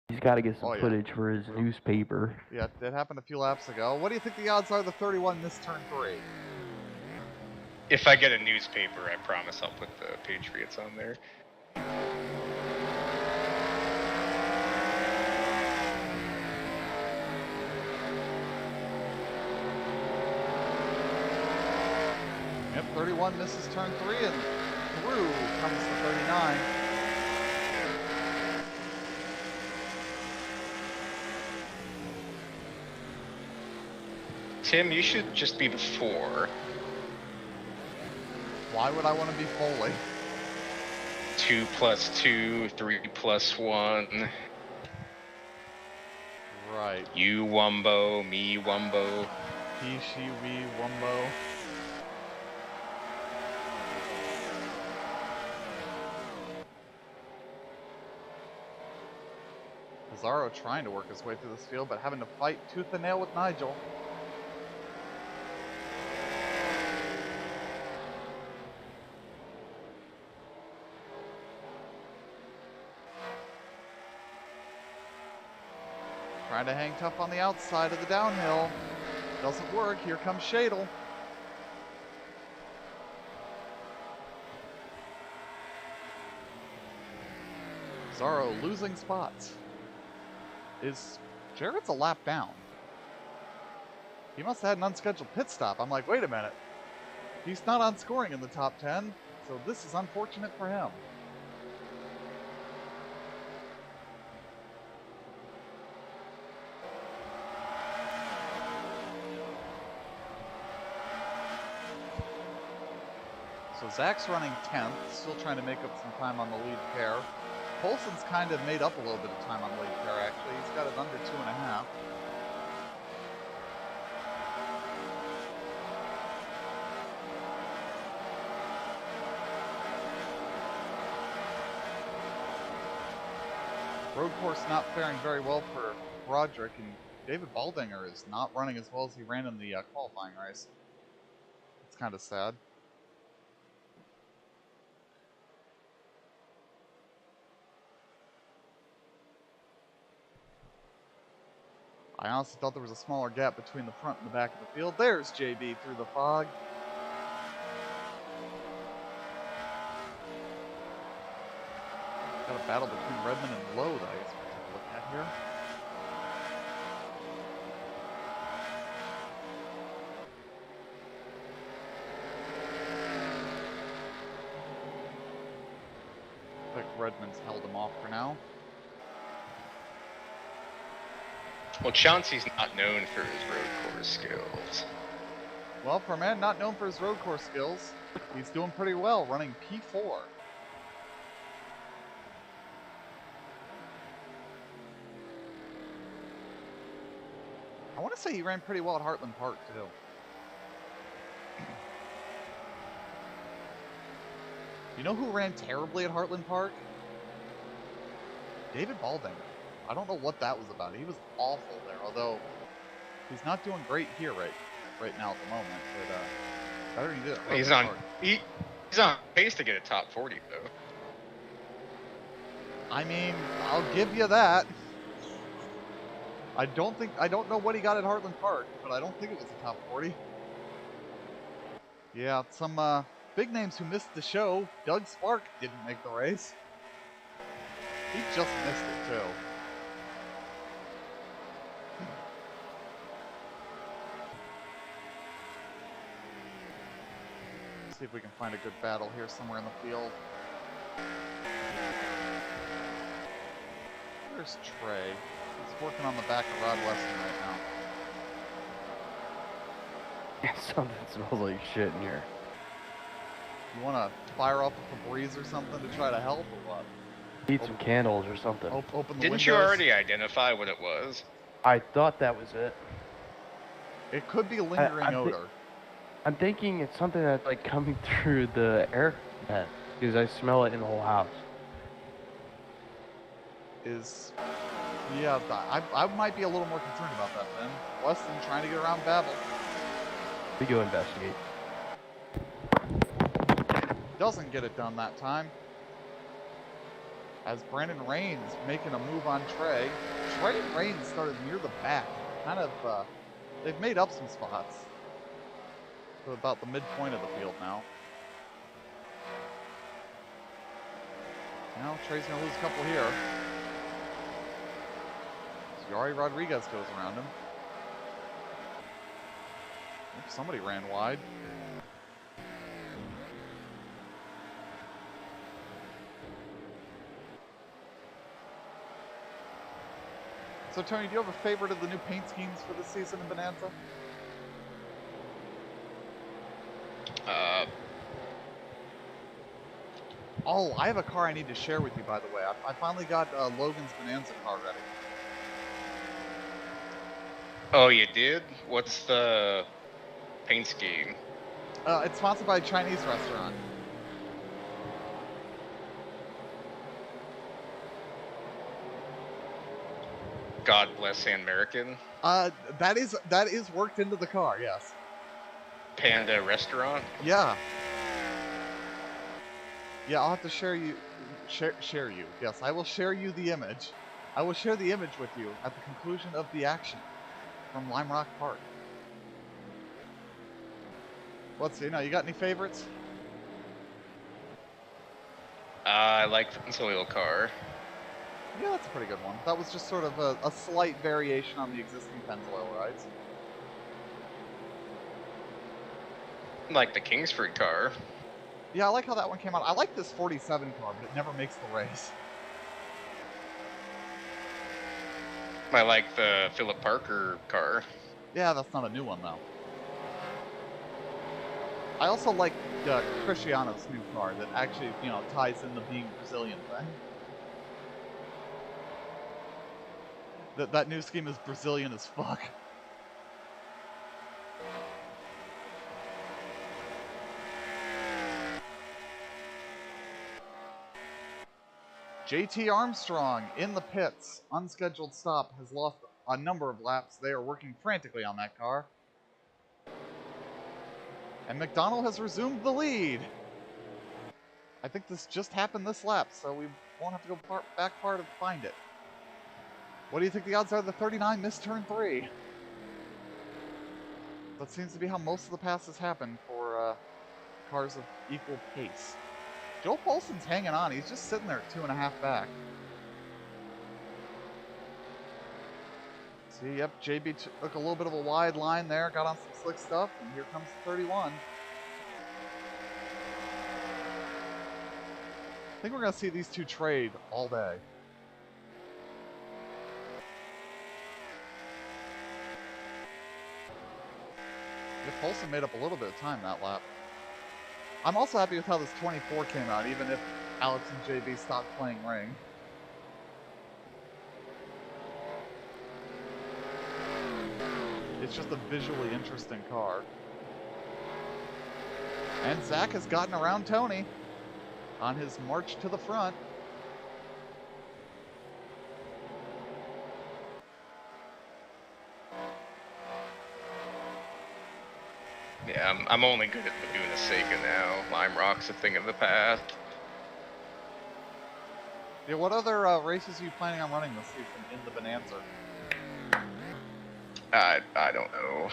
[SPEAKER 2] He's got to get some
[SPEAKER 6] Oh, yeah.
[SPEAKER 2] footage for his newspaper.
[SPEAKER 6] Yeah, it happened a few laps ago. What do you think the odds are the 31 missed turn 3?
[SPEAKER 4] If I get a newspaper, I promise I'll put the Patriots on there.
[SPEAKER 6] Yep, 31 misses turn 3, and through comes the 39.
[SPEAKER 4] Tim, you should just be the 4.
[SPEAKER 6] Why would I want to be Foley?
[SPEAKER 4] 2 plus 2, 3 plus 1.
[SPEAKER 6] Right.
[SPEAKER 4] You Wumbo, me Wumbo.
[SPEAKER 6] He, she, we, Wumbo. Pizarro trying to work his way through this field, but having to fight tooth and nail with Nigel. Trying to hang tough on the outside of the downhill. Doesn't work. Here comes Shadle. Pizarro losing spots. Jarrett's a lap down. He must have had an unscheduled pit stop. I'm like, wait a minute. He's not on scoring in the top 10, so this is unfortunate for him. So Zach's running 10th, still trying to make up some time on the lead pair. Colson's kind of made up a little bit of time on the lead pair, actually. He's got it under 2.5. Road course not faring very well for Broderick, and David Baldinger is not running as well as he ran in the qualifying race. It's kind of sad. I honestly thought there was a smaller gap between the front and the back of the field. There's JB through the fog. Got a battle between Redmond and Lowe that I guess we'll take a look at here. Looks like Redmond's held him off for now.
[SPEAKER 4] Well, Chauncey's not known for his road course skills.
[SPEAKER 6] Well, for a man not known for his road course skills, he's doing pretty well, running P4. I want to say he ran pretty well at Heartland Park, too. You know who ran terribly at Heartland Park? David Baldinger. I don't know what that was about. He was awful there, although he's not doing great here right now at the moment. But better than he did at
[SPEAKER 4] He's
[SPEAKER 6] Heartland
[SPEAKER 4] on
[SPEAKER 6] Park.
[SPEAKER 4] he's on pace to get a top 40 though.
[SPEAKER 6] I mean, I'll give you that. I don't know what he got at Heartland Park, but I don't think it was a top 40. Yeah, some big names who missed the show. Doug Spark didn't make the race. He just missed it too. See if we can find a good battle here somewhere in the field. There's Trey. He's working on the back of Rod Weston right now.
[SPEAKER 2] Something smells like shit in here.
[SPEAKER 6] You want to fire off a Febreze or something to try to help, or what?
[SPEAKER 2] Need some candles or something.
[SPEAKER 6] Open the
[SPEAKER 4] Didn't
[SPEAKER 6] windows.
[SPEAKER 4] you already identify what it was?
[SPEAKER 2] I thought that was it.
[SPEAKER 6] It could be a lingering
[SPEAKER 2] I'm
[SPEAKER 6] odor.
[SPEAKER 2] I'm thinking it's something that's like coming through the air vent because I smell it in the whole house.
[SPEAKER 6] Yeah, I might be a little more concerned about that then. Weston trying to get around Babel.
[SPEAKER 2] We go investigate.
[SPEAKER 6] Doesn't get it done that time. As Brandon Rains making a move on Trey. Trey and Rains started near the back. Kind of, they've made up some spots. To about the midpoint of the field now. Now Trey's gonna lose a couple here. Yari Rodriguez goes around him. Oops, somebody ran wide. So Tony, do you have a favorite of the new paint schemes for this season in Bonanza? Oh, I have a car I need to share with you, by the way. I finally got Logan's Bonanza car ready.
[SPEAKER 4] Oh, you did? What's the paint scheme?
[SPEAKER 6] It's sponsored by a Chinese restaurant.
[SPEAKER 4] God bless San American.
[SPEAKER 6] That is worked into the car, yes.
[SPEAKER 4] Panda restaurant?
[SPEAKER 6] Yeah. Yeah, I'll have to share you. Yes, I will share you the image. I will share the image with you at the conclusion of the action from Lime Rock Park. Let's see. Now, you got any favorites?
[SPEAKER 4] I like the Consoil car.
[SPEAKER 6] Yeah, that's a pretty good one. That was just sort of a slight variation on the existing Pennzoil rides.
[SPEAKER 4] Like the Kingsford car.
[SPEAKER 6] Yeah, I like how that one came out. I like this 47 car, but it never makes the race.
[SPEAKER 4] I like the Philip Parker car.
[SPEAKER 6] Yeah, that's not a new one, though. I also like Cristiano's new car that actually, you know, ties in the being Brazilian thing. That new scheme is Brazilian as fuck. JT Armstrong in the pits. Unscheduled stop, has lost a number of laps. They are working frantically on that car. And McDonald has resumed the lead. I think this just happened this lap, so we won't have to go back far to find it. What do you think the odds are the 39 missed turn 3? That seems to be how most of the passes happen for cars of equal pace. Joe Poulsen's hanging on. He's just sitting there 2.5 back. See, yep, JB took a little bit of a wide line there, got on some slick stuff, and here comes the 31. I think we're going to see these two trade all day. Yeah, Poulsen made up a little bit of time that lap. I'm also happy with how this 24 came out, even if Alex and JB stopped playing Ring. It's just a visually interesting car. And Zach has gotten around Tony on his march to the front.
[SPEAKER 4] Yeah, I'm only good at Laguna Seca now. Lime Rock's a thing of the past.
[SPEAKER 6] Yeah, what other races are you planning on running this season in the Bonanza?
[SPEAKER 4] I don't know.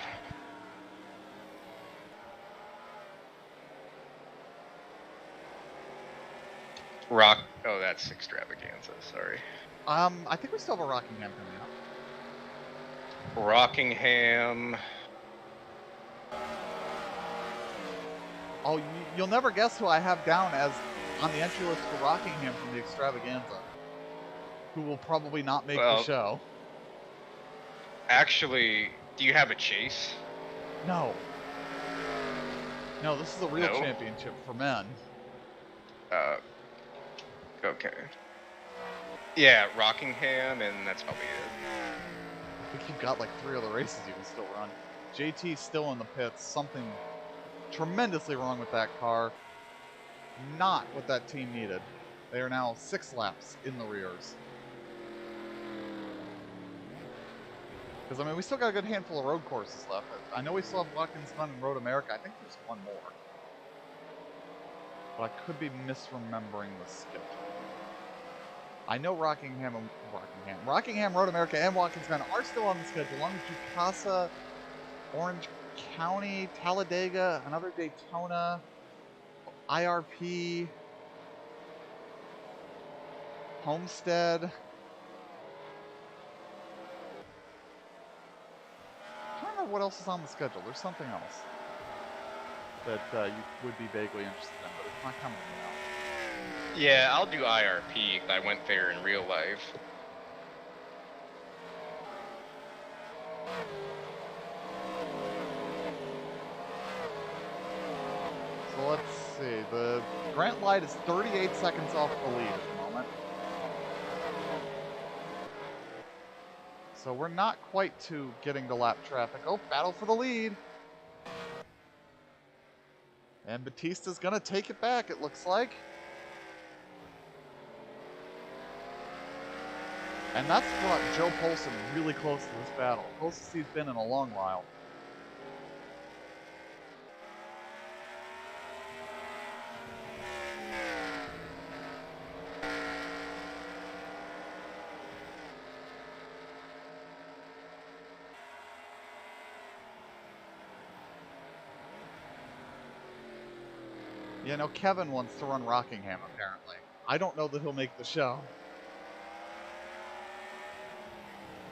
[SPEAKER 4] Oh, that's Extravaganza, sorry.
[SPEAKER 6] I think we still have a Rockingham coming up.
[SPEAKER 4] Rockingham.
[SPEAKER 6] Oh, you'll never guess who I have down as on the entry list for Rockingham from the Extravaganza. Who will probably not make the show.
[SPEAKER 4] Actually, do you have a chase?
[SPEAKER 6] No. No, this is a real championship for men.
[SPEAKER 4] Okay. Yeah, Rockingham, and that's probably it.
[SPEAKER 6] I think you've got like 3 other races you can still run. JT's still in the pits. Something tremendously wrong with that car. Not what that team needed. They are now 6 laps in the rears. Because, I mean, we still got a good handful of road courses left. I know we still have Watkins Glen and Road America. I think there's one more. But I could be misremembering the schedule. I know Rockingham, Road America, and Watkins Glen are still on the schedule, along with Jukasa, Orange County, Talladega, another Daytona, IRP, Homestead. I'm trying to remember what else is on the schedule. There's something else that you would be vaguely interested in, but it's not coming to me now.
[SPEAKER 4] Yeah, I'll do IRP. I went there in real life.
[SPEAKER 6] So let's see. The Grant Light is 38 seconds off the lead at the moment. So we're not quite to getting to lap traffic. Oh, battle for the lead. And Batista's going to take it back, it looks like. And that's brought Joe Poulsen really close to this battle. Closest he's been in a long while. You know, Kevin wants to run Rockingham, apparently. I don't know that he'll make the show.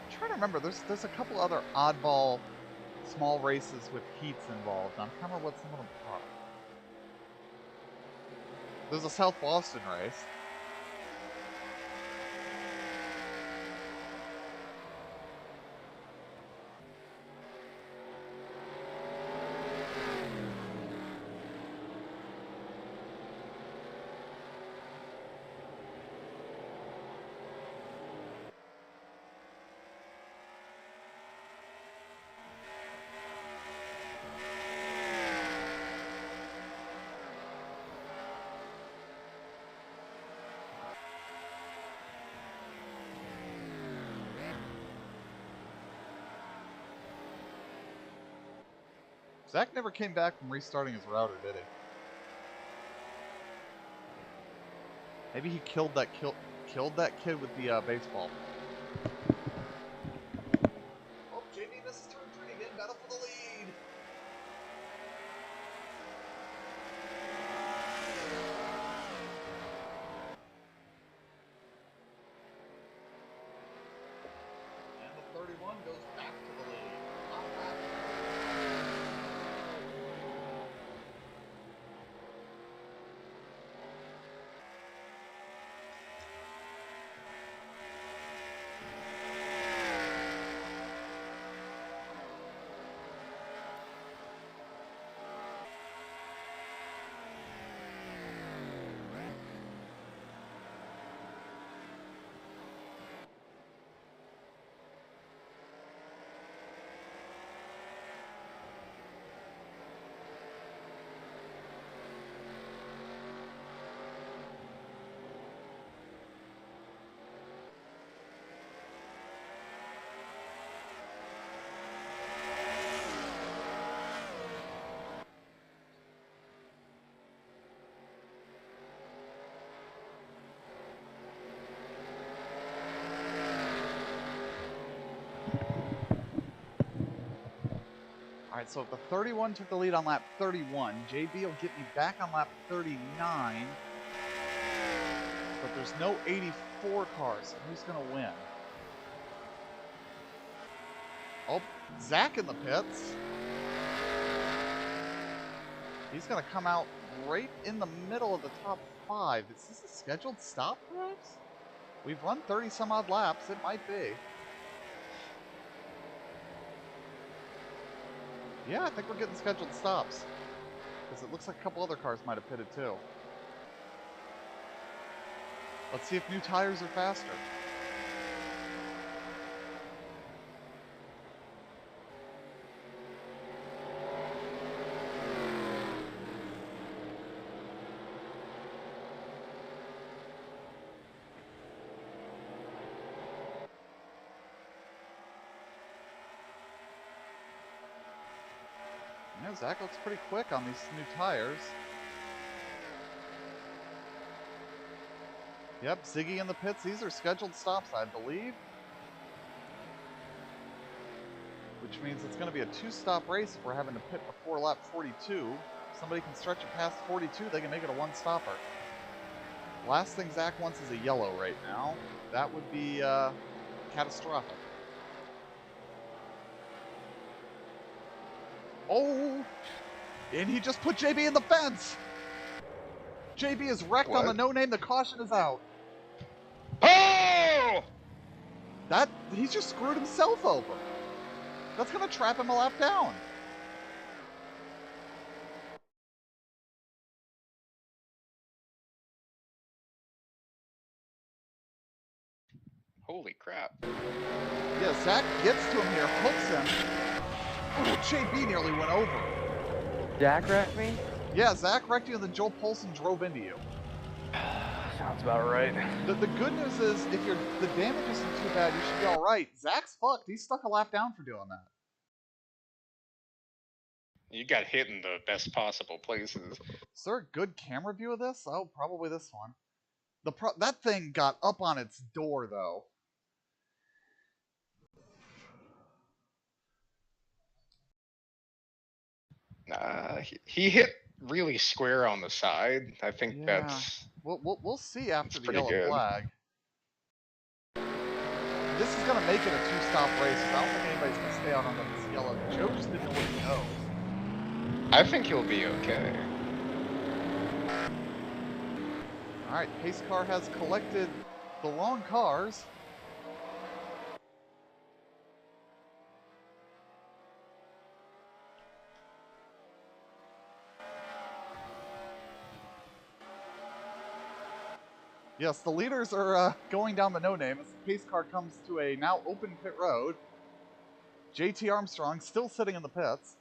[SPEAKER 6] I'm trying to remember, there's a couple other oddball small races with heats involved. I'm trying to remember what some of them are. There's a South Boston race. Zach never came back from restarting his router, did he? Maybe he killed that kid with the baseball.
[SPEAKER 3] Oh, JB misses turn 3 again. Battle for the lead. And the 31 goes back to the lead. Hot lap.
[SPEAKER 6] Alright, so if the 31 took the lead on lap 31, JB will get me back on lap 39. But there's no 84 cars, so who's going to win? Oh, Zach in the pits. He's going to come out right in the middle of the top 5. Is this a scheduled stop, perhaps? We've run 30 some odd laps, it might be. Yeah, I think we're getting scheduled stops. Because it looks like a couple other cars might have pitted too. Let's see if new tires are faster. Yeah, Zach looks pretty quick on these new tires. Yep, Ziggy in the pits. These are scheduled stops, I believe. Which means it's going to be a 2-stop race if we're having to pit before lap 42. If somebody can stretch it past 42, they can make it a 1-stopper. Last thing Zach wants is a yellow right now. That would be catastrophic. Oh! And he just put JB in the fence! JB is wrecked on the no-name. The caution is out.
[SPEAKER 4] Oh!
[SPEAKER 6] He's just screwed himself over. That's gonna trap him a lap down.
[SPEAKER 4] Holy crap.
[SPEAKER 6] Yeah, Zach gets to him here, hooks him. Oh, JB nearly went over.
[SPEAKER 2] Zach wrecked me?
[SPEAKER 6] Yeah, Zach wrecked you and then Joel Polson drove into you.
[SPEAKER 2] Sounds about right.
[SPEAKER 6] The good news is, if the damage isn't too bad, you should be alright. Zach's fucked. He's stuck a lap down for doing that.
[SPEAKER 4] You got hit in the best possible places.
[SPEAKER 6] Is there a good camera view of this? Oh, probably this one. That thing got up on its door, though.
[SPEAKER 4] He hit really square on the side. I think
[SPEAKER 6] Yeah.
[SPEAKER 4] that's...
[SPEAKER 6] We'll see after the
[SPEAKER 4] pretty
[SPEAKER 6] yellow
[SPEAKER 4] good.
[SPEAKER 6] flag. This is going to make it a 2-stop race. I don't think anybody's going to stay out on this yellow. Joe just didn't know where to go.
[SPEAKER 4] I think he'll be okay.
[SPEAKER 6] Alright, pace car has collected the wrong cars. Yes, the leaders are going down the no-name as the pace car comes to a now open pit road. JT Armstrong still sitting in the pits.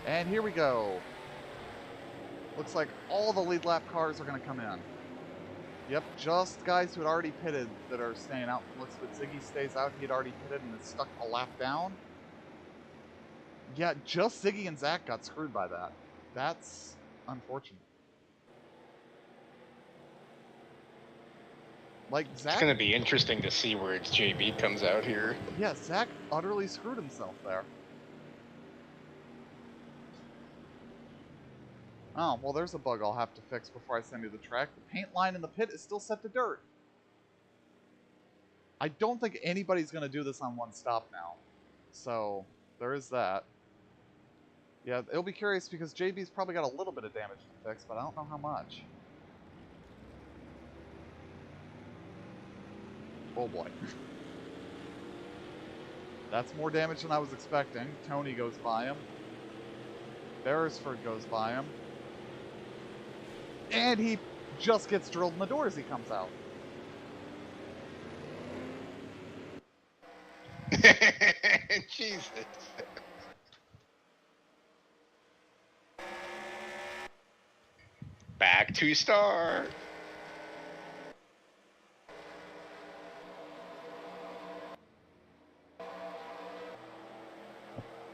[SPEAKER 6] And here we go. Looks like all the lead lap cars are going to come in. Yep, just guys who had already pitted that are staying out. Looks like Ziggy stays out. He had already pitted and is stuck a lap down. Yeah, just Ziggy and Zach got screwed by that. That's unfortunate. Like,
[SPEAKER 4] It's
[SPEAKER 6] Zach...
[SPEAKER 4] gonna be interesting to see where JB comes out here.
[SPEAKER 6] Yeah, Zach utterly screwed himself there. Oh, well, there's a bug I'll have to fix before I send you the track. The paint line in the pit is still set to dirt. I don't think anybody's going to do this on one stop now. So, there is that. Yeah, it'll be curious because JB's probably got a little bit of damage to fix, but I don't know how much. Oh boy. That's more damage than I was expecting. Tony goes by him. Beresford goes by him. And he just gets drilled in the door as he comes out.
[SPEAKER 4] Jesus. Back to start.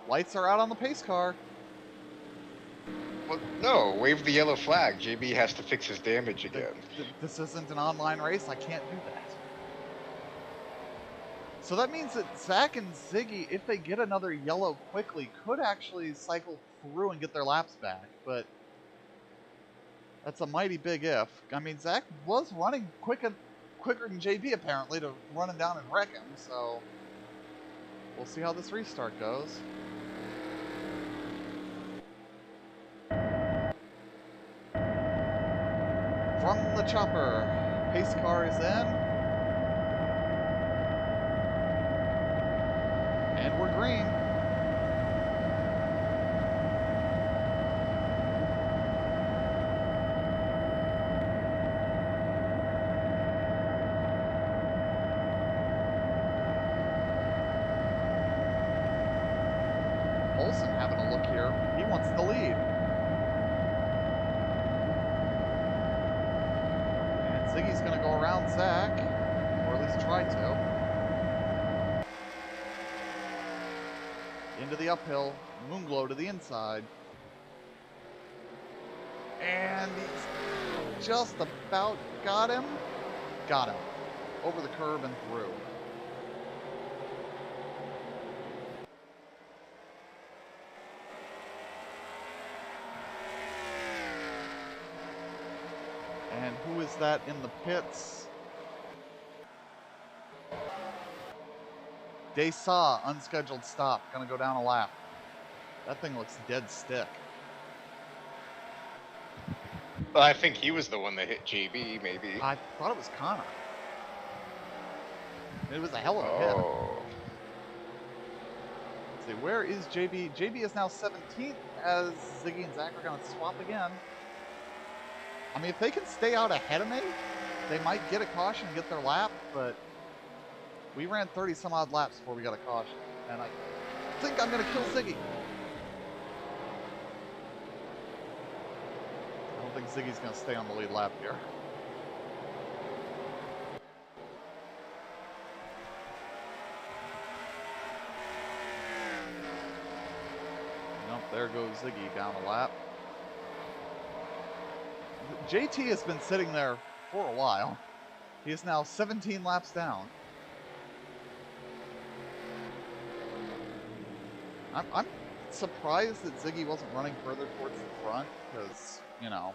[SPEAKER 6] Lights are out on the pace car.
[SPEAKER 4] Well, no, wave the yellow flag. JB has to fix his damage again.
[SPEAKER 6] This isn't an online race. I can't do that. So that means that Zach and Ziggy, if they get another yellow quickly, could actually cycle through and get their laps back. But that's a mighty big if. I mean, Zach was running quicker than JB apparently to run him down and wreck him. So we'll see how this restart goes. From the chopper, pace car is in. And we're green. Olsen having a look here. He wants the lead. And Ziggy's going to go around Zach, or at least try to. Into the uphill, Moonglow to the inside. And he's just about got him. Got him. Over the curb and through. And who is that in the pits? They saw unscheduled stop. Gonna go down a lap. That thing looks dead stick.
[SPEAKER 4] Well, I think he was the one that hit JB, maybe.
[SPEAKER 6] I thought it was Connor. It was a hell of a hit.
[SPEAKER 4] Oh.
[SPEAKER 6] Let's see, where is JB? JB is now 17th as Ziggy and Zach are gonna swap again. I mean, if they can stay out ahead of me, they might get a caution and get their lap, but we ran 30 some odd laps before we got a caution, and I think I'm gonna kill Ziggy. I don't think Ziggy's gonna stay on the lead lap here. Nope, there goes Ziggy down a lap. JT has been sitting there for a while. He is now 17 laps down. I'm surprised that Ziggy wasn't running further towards the front, because, you know,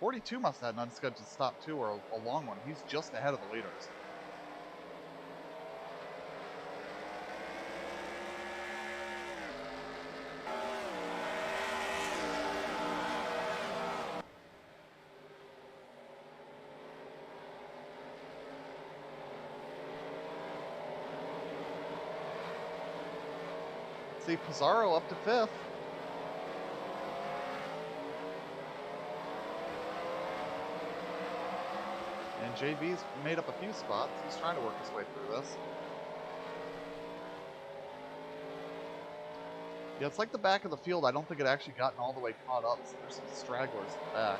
[SPEAKER 6] 42 must have had an unscheduled stop too, or a long one. He's just ahead of the leaders. See Pizarro up to 5th. And JB's made up a few spots. He's trying to work his way through this. Yeah, it's like the back of the field. I don't think it actually gotten all the way caught up, so there's some stragglers in the back.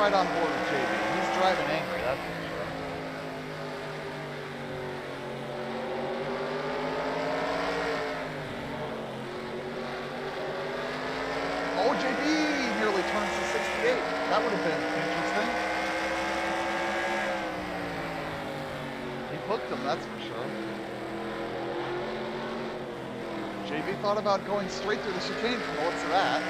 [SPEAKER 6] right on board with JB. He's driving angry, that's for sure. Oh, JB nearly turns to 68. That would have been interesting. He hooked him, that's for sure. JB thought about going straight through the chicane from the looks of that.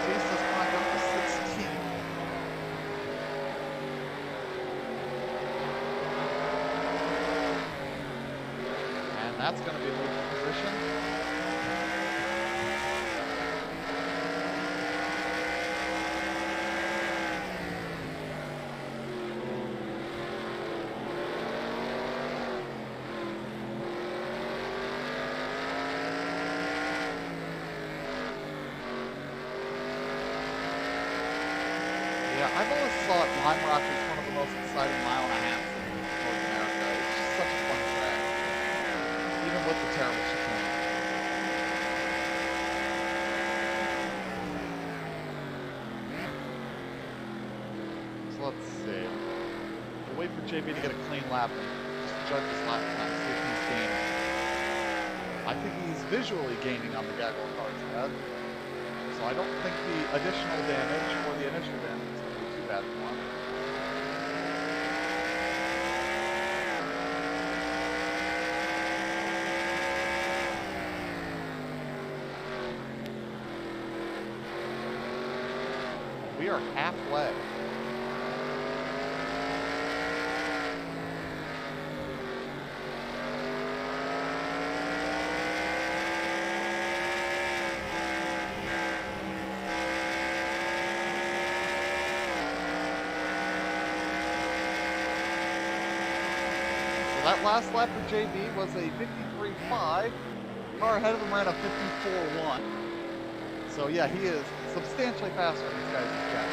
[SPEAKER 6] Batista's climbed up to 16. And that's going to be moved to position. Yeah, I've always thought Lime Rock is one of the most exciting mile and a half in North America. It's just such a fun track, even with the terrible chicane. So let's see. We'll wait for JB to get a clean lap and just judge his lap time, see if he's gaining. I think he's visually gaining on the gaggle car's head. So I don't think the additional damage or the initial damage is going to be too bad for him. We are halfway. That last lap for JB was a 53.5. Car ahead of him ran a 54.1. So yeah, he is substantially faster than these guys' jet.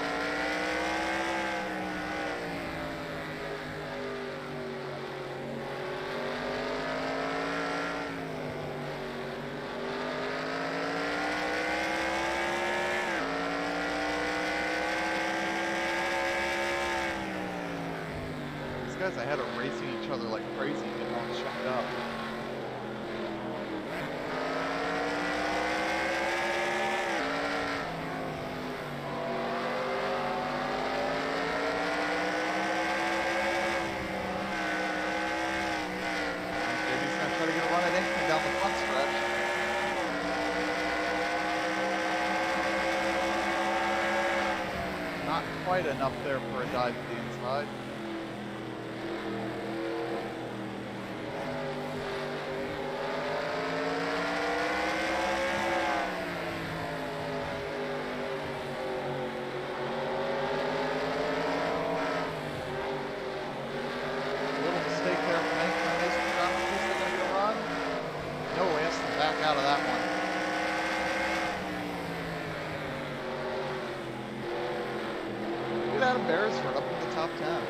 [SPEAKER 6] These guys ahead are racing each other like crazy, getting all checked up. JB's gonna try to get a run at Inkman down the front stretch. Not quite enough there for a dive to the inside. Out of that one. Get Adam Beresford up in the top 10.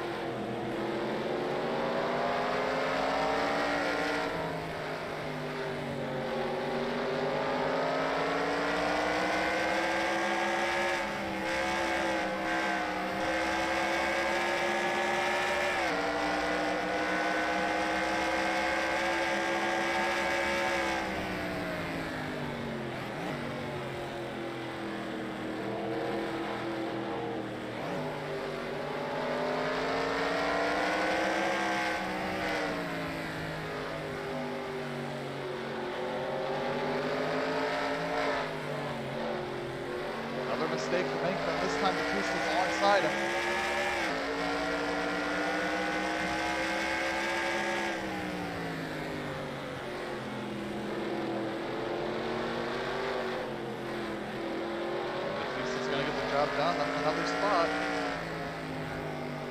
[SPEAKER 6] Mistake to make, but this time Batista's alongside him. Batista's gonna get the job done. That's another spot.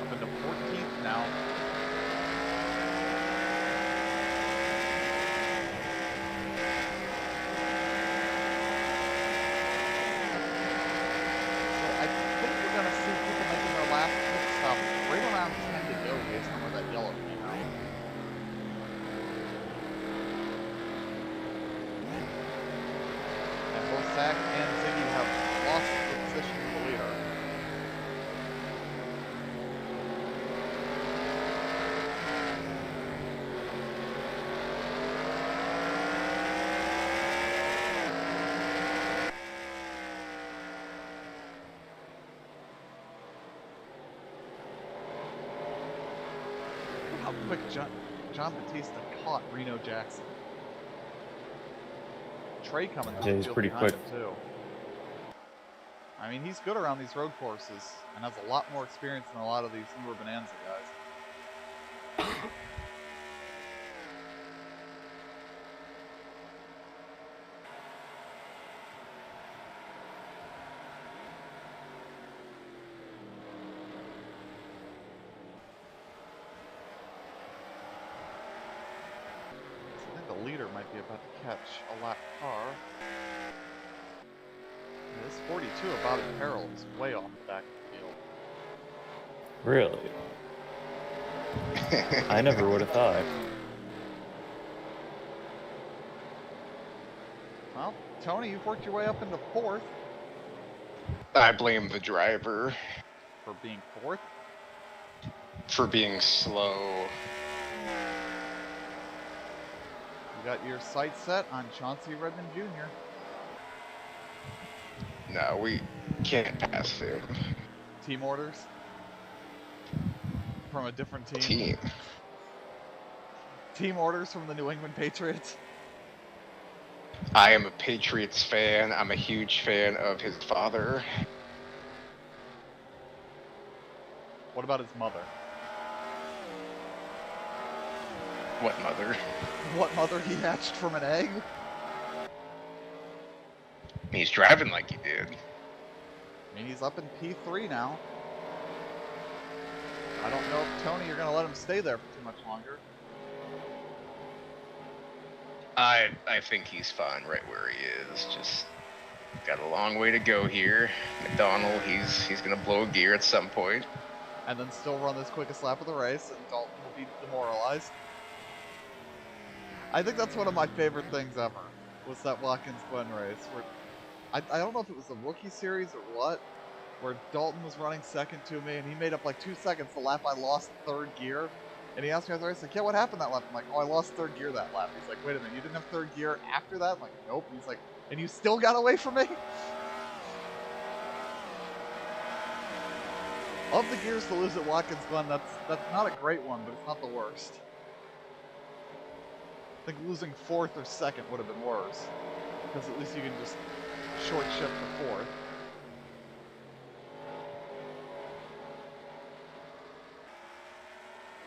[SPEAKER 6] Up into 14th now. quick John Batista caught Reno Jackson. Trey coming down
[SPEAKER 1] Yeah,
[SPEAKER 6] the
[SPEAKER 1] he's
[SPEAKER 6] field
[SPEAKER 1] pretty
[SPEAKER 6] behind
[SPEAKER 1] quick.
[SPEAKER 6] him too. I mean, he's good around these road courses and has a lot more experience than a lot of these newer Bonanza guys. I think the leader might be about to catch a lap car. This 42 about at Peril is way off the back of the field.
[SPEAKER 1] Really? I never would have thought.
[SPEAKER 6] Well, Tony, you've worked your way up into 4th
[SPEAKER 4] I blame the driver
[SPEAKER 6] for being 4th.
[SPEAKER 4] for being slow.
[SPEAKER 6] You got your sights set on Chauncey Redmond Jr.
[SPEAKER 4] No, we can't pass him.
[SPEAKER 6] Team orders from a different team.
[SPEAKER 4] Team.
[SPEAKER 6] Team orders from the New England Patriots.
[SPEAKER 4] I am a Patriots fan. I'm a huge fan of his father.
[SPEAKER 6] What about his mother?
[SPEAKER 4] What mother?
[SPEAKER 6] What mother he hatched from an egg?
[SPEAKER 4] He's driving like he did.
[SPEAKER 6] I mean, he's up in P3 now. I don't know if, Tony, you're going to let him stay there for too much longer.
[SPEAKER 4] I think he's fine right where he is. Just got a long way to go here. McDonald, he's gonna blow a gear at some point.
[SPEAKER 6] And then still run this quickest lap of the race, and Dalton will be demoralized. I think that's one of my favorite things ever, was that Watkins-Glen race, where I don't know if it was the rookie series or what, where Dalton was running second to me, and he made up like 2 seconds the lap I lost 3rd gear. And he asked me after the race, like, yeah, what happened that lap? I'm like, oh, I lost 3rd gear that lap. He's like, wait a minute, you didn't have 3rd gear after that? I'm like, nope. He's like, and you still got away from me? Of the gears to lose at Watkins-Glen, that's not a great one, but it's not the worst. I think losing 4th or 2nd would have been worse, because at least you can just short shift to 4th.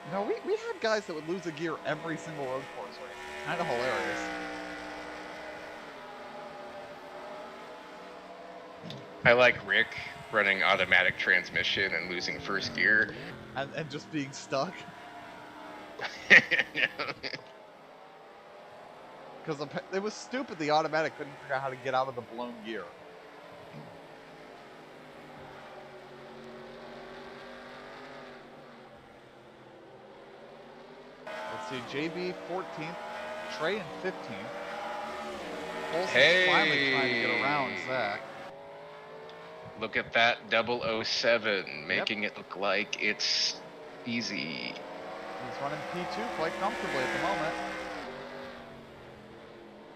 [SPEAKER 6] You know, we had guys that would lose a gear every single road course race. Kind of hilarious.
[SPEAKER 4] I like Rick running automatic transmission and losing first gear.
[SPEAKER 6] And just being stuck. Because it was stupid the automatic couldn't figure out how to get out of the blown gear. Let's see, JB 14th, Trey in 15th. Olsen's finally trying to get around Zach.
[SPEAKER 4] Look at that 007, making it look like it's easy.
[SPEAKER 6] He's running P2 quite comfortably at the moment.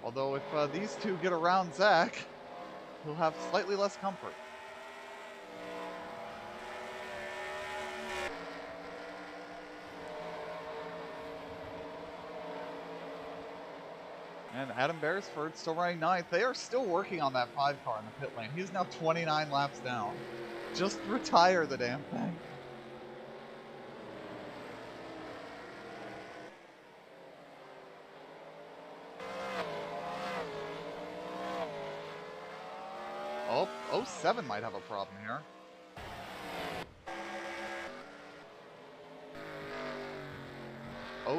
[SPEAKER 6] Although if these two get around Zach, he'll have slightly less comfort. And Adam Beresford still running 9th. They are still working on that 5 car in the pit lane. He's now 29 laps down. Just retire the damn thing. Oh, 07 might have a problem here.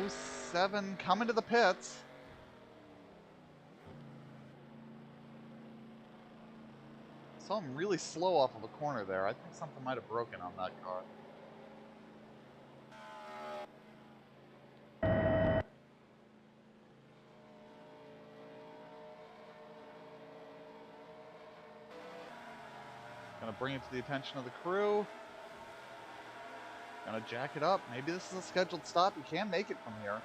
[SPEAKER 6] '07 coming to the pits. Saw him really slow off of a corner there. I think something might have broken on that car. Gonna bring it to the attention of the crew. Gonna jack it up. Maybe this is a scheduled stop. He can make it from here.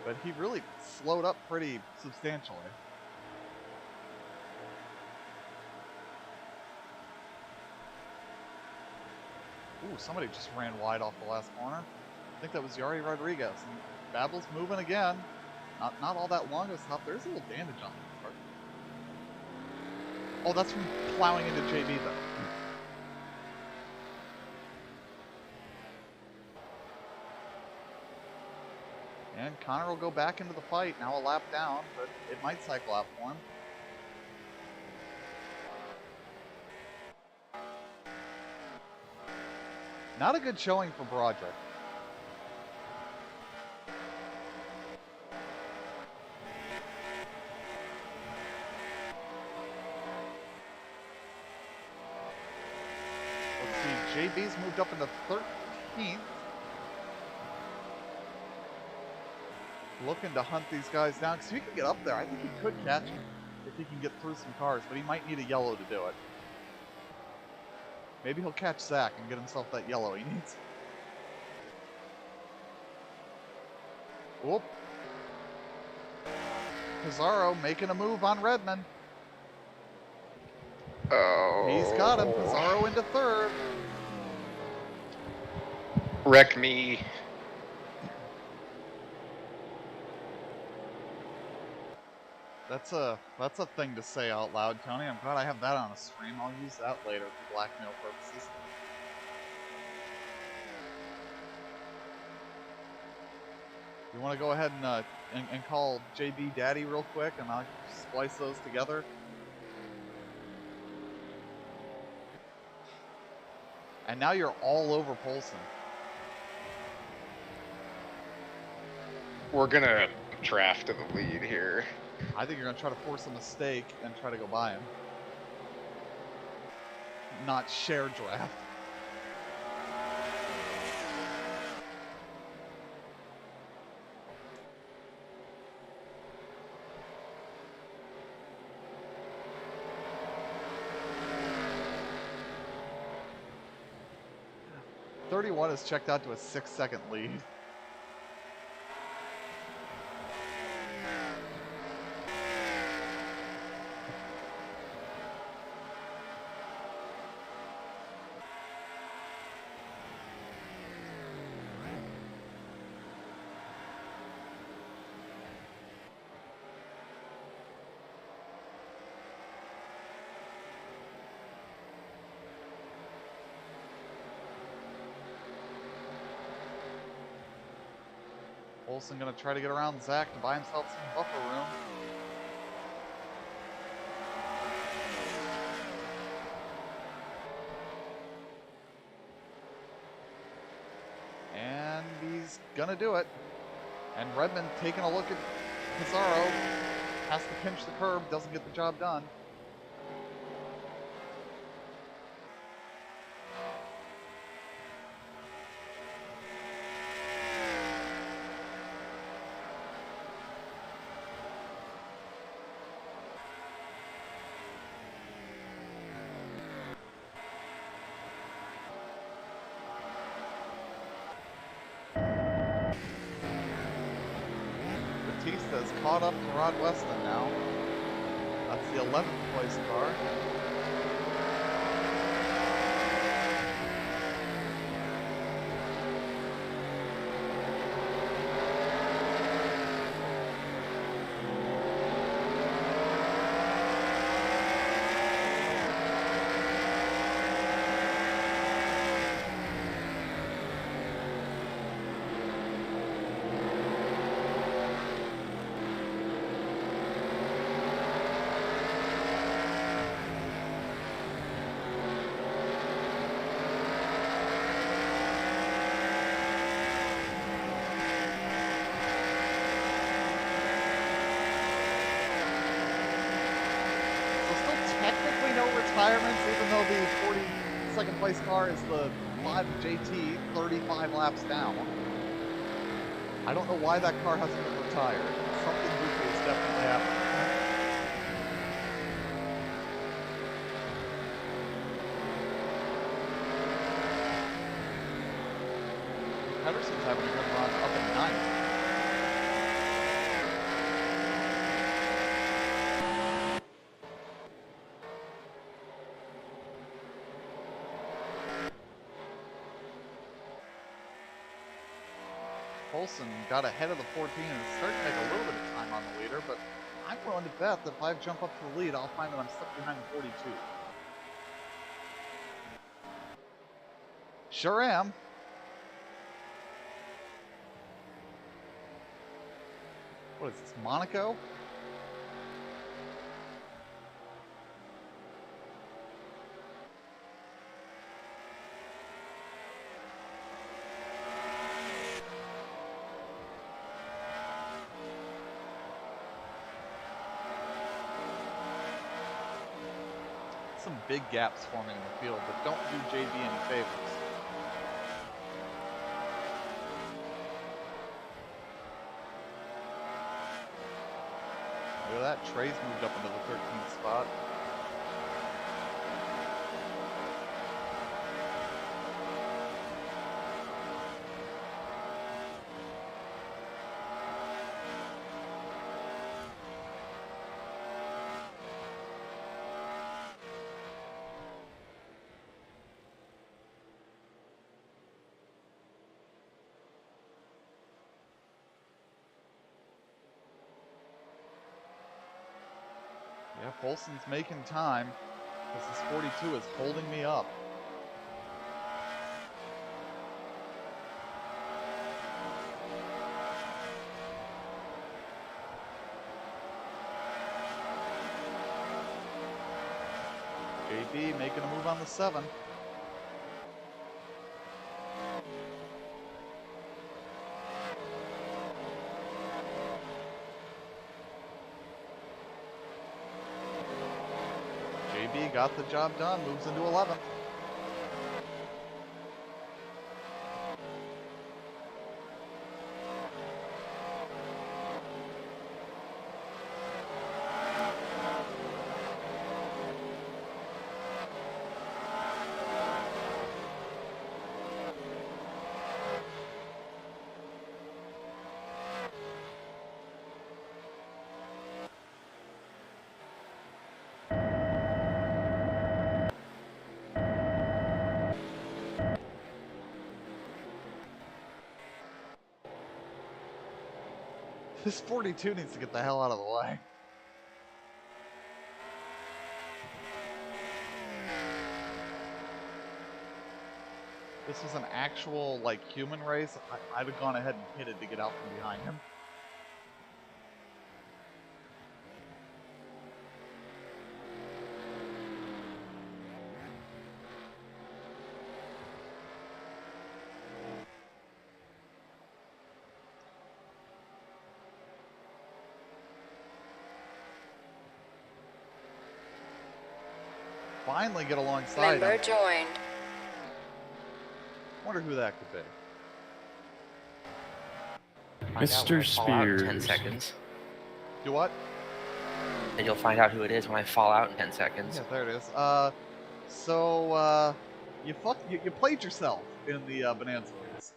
[SPEAKER 6] But he really slowed up pretty substantially. Ooh, somebody just ran wide off the last corner. think that was Yari Rodriguez. And Babbel's moving again. Not all that long of a stop. There's a little damage on the car. Oh, that's from plowing into JB though. And Connor will go back into the fight, now a lap down, but it might cycle out for him. Not a good showing for Broderick. Let's see, JB's moved up into 13th. Looking to hunt these guys down, because he can get up there. I think he could catch him if he can get through some cars, but he might need a yellow to do it. Maybe he'll catch Zach and get himself that yellow he needs. Whoop. Pizarro making a move on Redmond.
[SPEAKER 4] Oh.
[SPEAKER 6] He's got him. Pizarro into third.
[SPEAKER 4] Wreck me.
[SPEAKER 6] That's a thing to say out loud, Tony. I'm glad I have that on a stream. I'll use that later for blackmail purposes. You want to go ahead and call JB Daddy real quick, and I'll splice those together. And now you're all over Polson.
[SPEAKER 4] We're gonna draft to the lead here.
[SPEAKER 6] I think you're going to try to force a mistake and try to go by him. Not share draft. .31 is checked out to a 6-second lead. Olsen gonna try to get around Zach to buy himself some buffer room. And he's gonna do it. And Redmond taking a look at Pizarro. Has to pinch the curb, doesn't get the job done. Batista's caught up to Rod Weston now. That's the 11th place car. Retirements, even though the 42nd place car is the 5 JT, 35 laps down. I don't know why that car hasn't been retired. Something goofy is definitely happening. Henderson's having a good run up in 9th. Olsen got ahead of the 14 and is starting to make a little bit of time on the leader, but I'm willing to bet that if I jump up to the lead, I'll find that I'm stuck behind the 42. Sure am. What is this, Monaco? Some big gaps forming in the field, but don't do JB any favors. Look at that, Trey's moved up into the 13th spot. Yeah, Folson's making time, because this 42 is holding me up. JB making a move on the 7. JB got the job done, moves into 11th. This 42 needs to get the hell out of the way. This was an actual, like, human race. I'd have gone ahead and pitted to get out from behind him. Finally get alongside
[SPEAKER 7] Member
[SPEAKER 6] him.
[SPEAKER 7] joined.
[SPEAKER 6] Wonder who that could be.
[SPEAKER 1] Mr. Spears.
[SPEAKER 8] 10 seconds.
[SPEAKER 6] Do what?
[SPEAKER 8] And you'll find out who it is when I fall out in 10 seconds.
[SPEAKER 6] Yeah, there it is. You played yourself in the Bonanza race.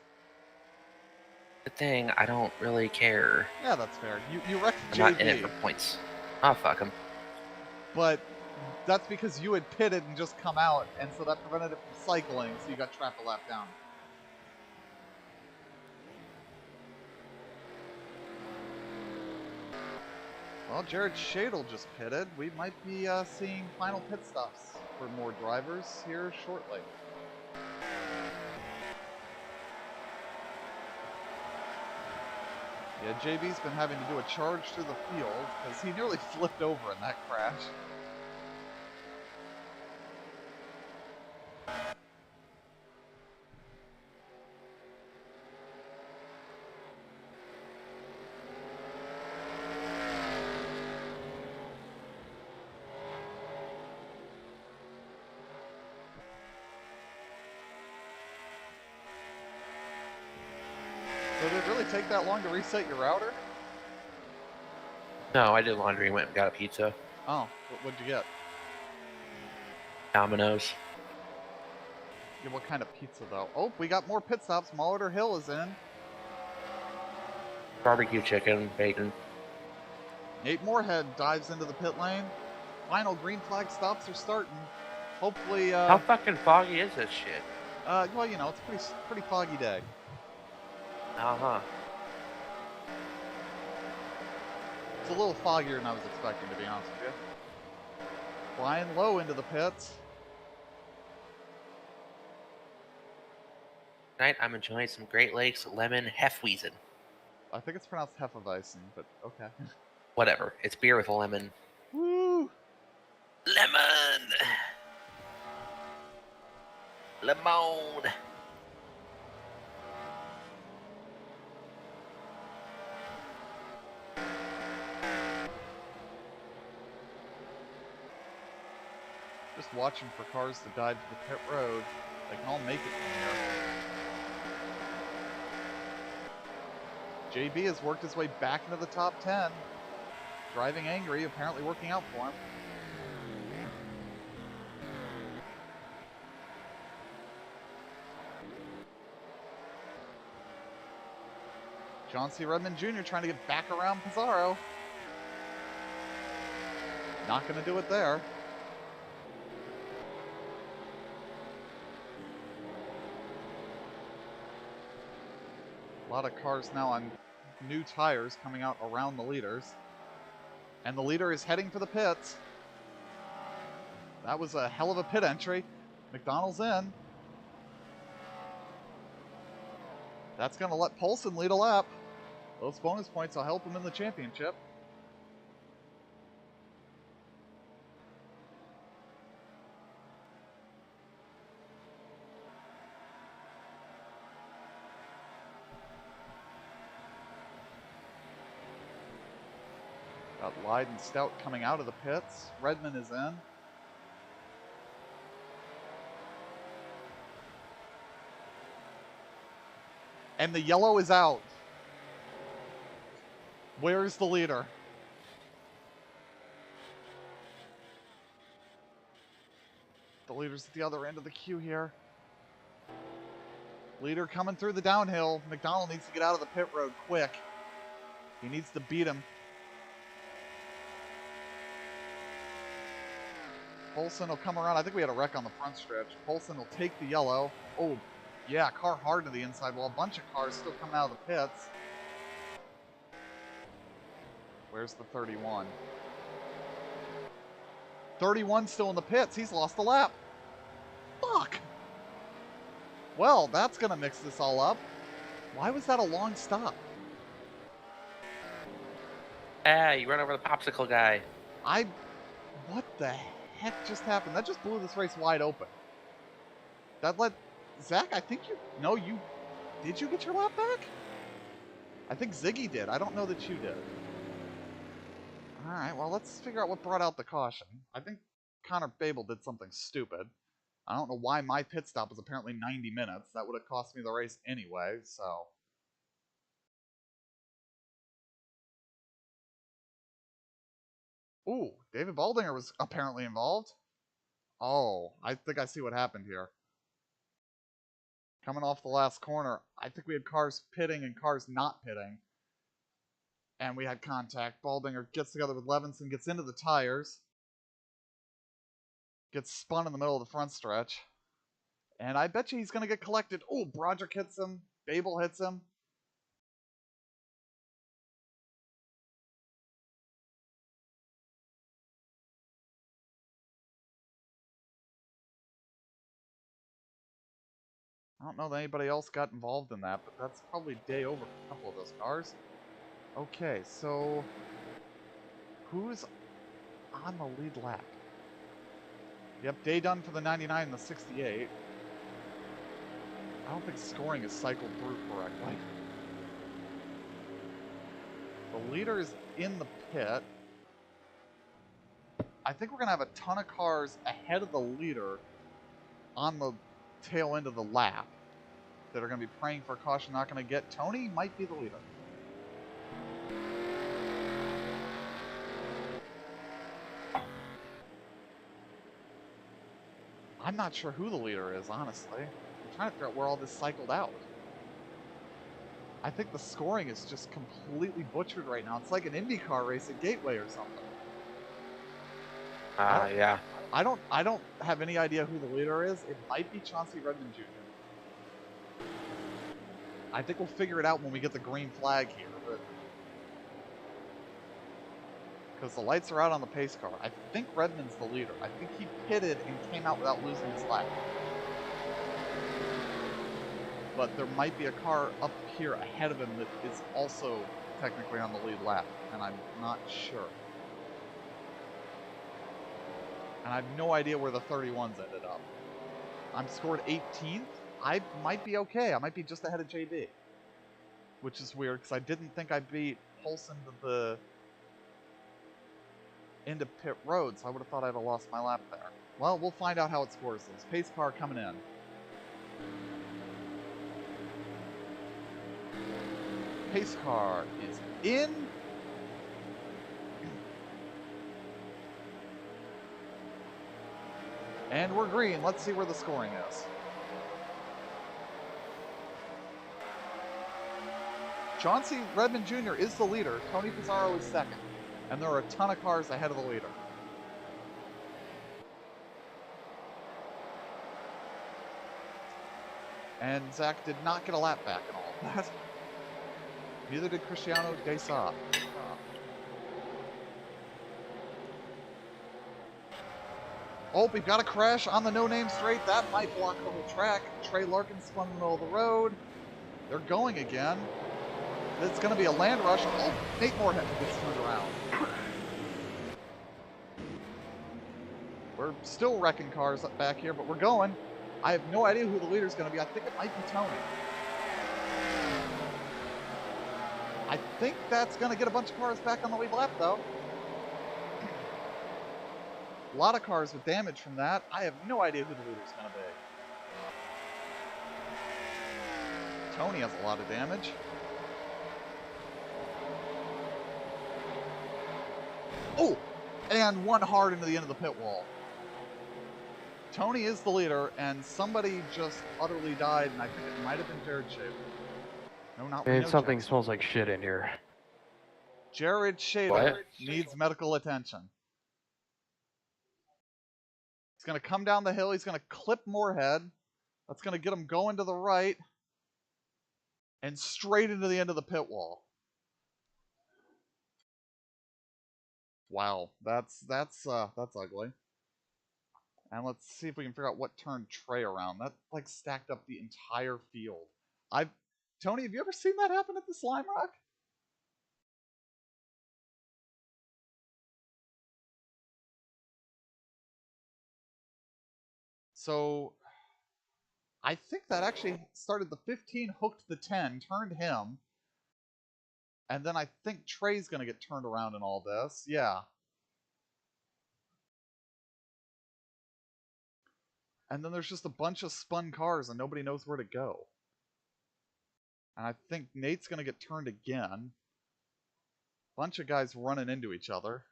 [SPEAKER 8] Good thing I don't really care.
[SPEAKER 6] Yeah, that's fair. You wrecked
[SPEAKER 8] I'm
[SPEAKER 6] JB,
[SPEAKER 8] not in it for points. Oh, fuck him.
[SPEAKER 6] but that's because you had pitted and just come out, and so that prevented it from cycling, so you got trapped a lap down. Well, Jared Shadle just pitted. We might be seeing final pit stops for more drivers here shortly. Yeah, JB's been having to do a charge through the field because he nearly flipped over in that crash. So did it really take that long to reset your router?
[SPEAKER 8] No, I did laundry and went and got a pizza.
[SPEAKER 6] Oh, what'd you get?
[SPEAKER 8] Domino's.
[SPEAKER 6] Yeah, what kind of pizza though? Oh, we got more pit stops. Molitor Hill is in.
[SPEAKER 8] Barbecue chicken, bacon.
[SPEAKER 6] Nate Moorhead dives into the pit lane. Final green flag stops are starting. Hopefully,
[SPEAKER 8] How fucking foggy is this shit?
[SPEAKER 6] well, you know, it's a pretty foggy day.
[SPEAKER 8] Uh-huh.
[SPEAKER 6] It's a little foggier than I was expecting, to be honest with you. Flying low into the pits.
[SPEAKER 8] Tonight I'm enjoying some Great Lakes lemon Hefeweizen.
[SPEAKER 6] I think it's pronounced Hefeweizen, but okay.
[SPEAKER 8] Whatever. It's beer with lemon.
[SPEAKER 6] Woo!
[SPEAKER 8] Lemon! Lemon!
[SPEAKER 6] Just watching for cars to dive to the pit road. They can all make it from here. JB has worked his way back into the top 10. Driving angry, apparently working out for him. John C. Redmond Jr. trying to get back around Pizarro. Not going to do it there. A lot of cars now on new tires coming out around the leaders. And the leader is heading for the pits. That was a hell of a pit entry. McDonald's in. That's going to let Poulsen lead a lap. Those bonus points will help him in the championship. Got Lyden Stout coming out of the pits. Redmond is in. And the yellow is out. Where is the leader? The leader's at the other end of the queue here. Leader coming through the downhill. McDonald needs to get out of the pit road quick. He needs to beat him. Poulsen will come around. I think we had a wreck on the front stretch. Poulsen will take the yellow. Oh, yeah, car hard to the inside. Well, a bunch of cars still coming out of the pits. Where's the 31? 31 still in the pits. He's lost a lap. Fuck. Well, that's going to mix this all up. Why was that a long stop?
[SPEAKER 8] Ah, you run over the popsicle guy.
[SPEAKER 6] What the heck just happened? That just blew this race wide open. That let... Zach, I think you... No, you... Did you get your lap back? I think Ziggy did. I don't know that you did. Alright, well, let's figure out what brought out the caution. I think Connor Babel did something stupid. I don't know why my pit stop was apparently 90 minutes. That would have cost me the race anyway, so... Ooh, David Baldinger was apparently involved. Oh, I think I see what happened here. Coming off the last corner, I think we had cars pitting and cars not pitting. And we had contact. Baldinger gets together with Levinson, gets into the tires. Gets spun in the middle of the front stretch. And I bet you he's going to get collected. Oh, Broderick hits him. Babel hits him. I don't know that anybody else got involved in that, but that's probably day over for a couple of those cars. Okay, so who's on the lead lap? Yep, day done for the 99 and the 68. I don't think scoring is cycled through correctly. The leader is in the pit. I think we're going to have a ton of cars ahead of the leader on the tail end of the lap that are going to be praying for a caution, not going to get. Tony might be the leader. I'm not sure who the leader is, honestly. I'm trying to figure out where all this cycled out. I think the scoring is just completely butchered right now. It's like an IndyCar race at Gateway or something.
[SPEAKER 8] Yeah.
[SPEAKER 6] I don't have any idea who the leader is. It might be Chauncey Redmond Jr. I think we'll figure it out when we get the green flag here. But because the lights are out on the pace car. I think Redmond's the leader. I think he pitted and came out without losing his lap. But there might be a car up here ahead of him that is also technically on the lead lap, and I'm not sure. And I have no idea where the 31s ended up. I'm scored 18th. I might be okay. I might be just ahead of JB. Which is weird, because I didn't think I beat Polson into pit road, so I would have thought I'd have lost my lap there. Well, we'll find out how it scores this. Pace car coming in. Pace car is in. And we're green. Let's see where the scoring is. Chauncey Redmond Jr. is the leader. Tony Pizarro is second. And there are a ton of cars ahead of the leader. And Zach did not get a lap back in all of that. Neither did Cristiano De Sa. Oh, we've got a crash on the no-name straight. That might block the whole track. Trey Larkin spun in the middle of the road. They're going again. It's going to be a land rush. Oh, Nate Moorhead gets turned around. We're still wrecking cars up back here, but we're going. I have no idea who the leader's going to be. I think it might be Tony. I think that's going to get a bunch of cars back on the lead lap, though. A lot of cars with damage from that. I have no idea who the leader's going to be. Tony has a lot of damage. Oh! And one hard into the end of the pit wall. Tony is the leader, and somebody just utterly died, and I think it might have been Jared Shader. No, not
[SPEAKER 2] Man,
[SPEAKER 6] Reno
[SPEAKER 2] something
[SPEAKER 6] Jackson.
[SPEAKER 2] smells like shit in here.
[SPEAKER 6] Jared Shader
[SPEAKER 8] What?
[SPEAKER 6] needs medical attention. He's going to come down the hill. He's going to clip Moorhead. That's going to get him going to the right. And straight into the end of the pit wall. Wow, that's ugly. And let's see if we can figure out what turned Trey around. That like stacked up the entire field. Tony, have you ever seen that happen at the Slime Rock? So I think that actually started the 15, hooked the 10, turned him. And then I think Trey's going to get turned around in all this. Yeah. And then there's just a bunch of spun cars and nobody knows where to go. And I think Nate's going to get turned again. Bunch of guys running into each other.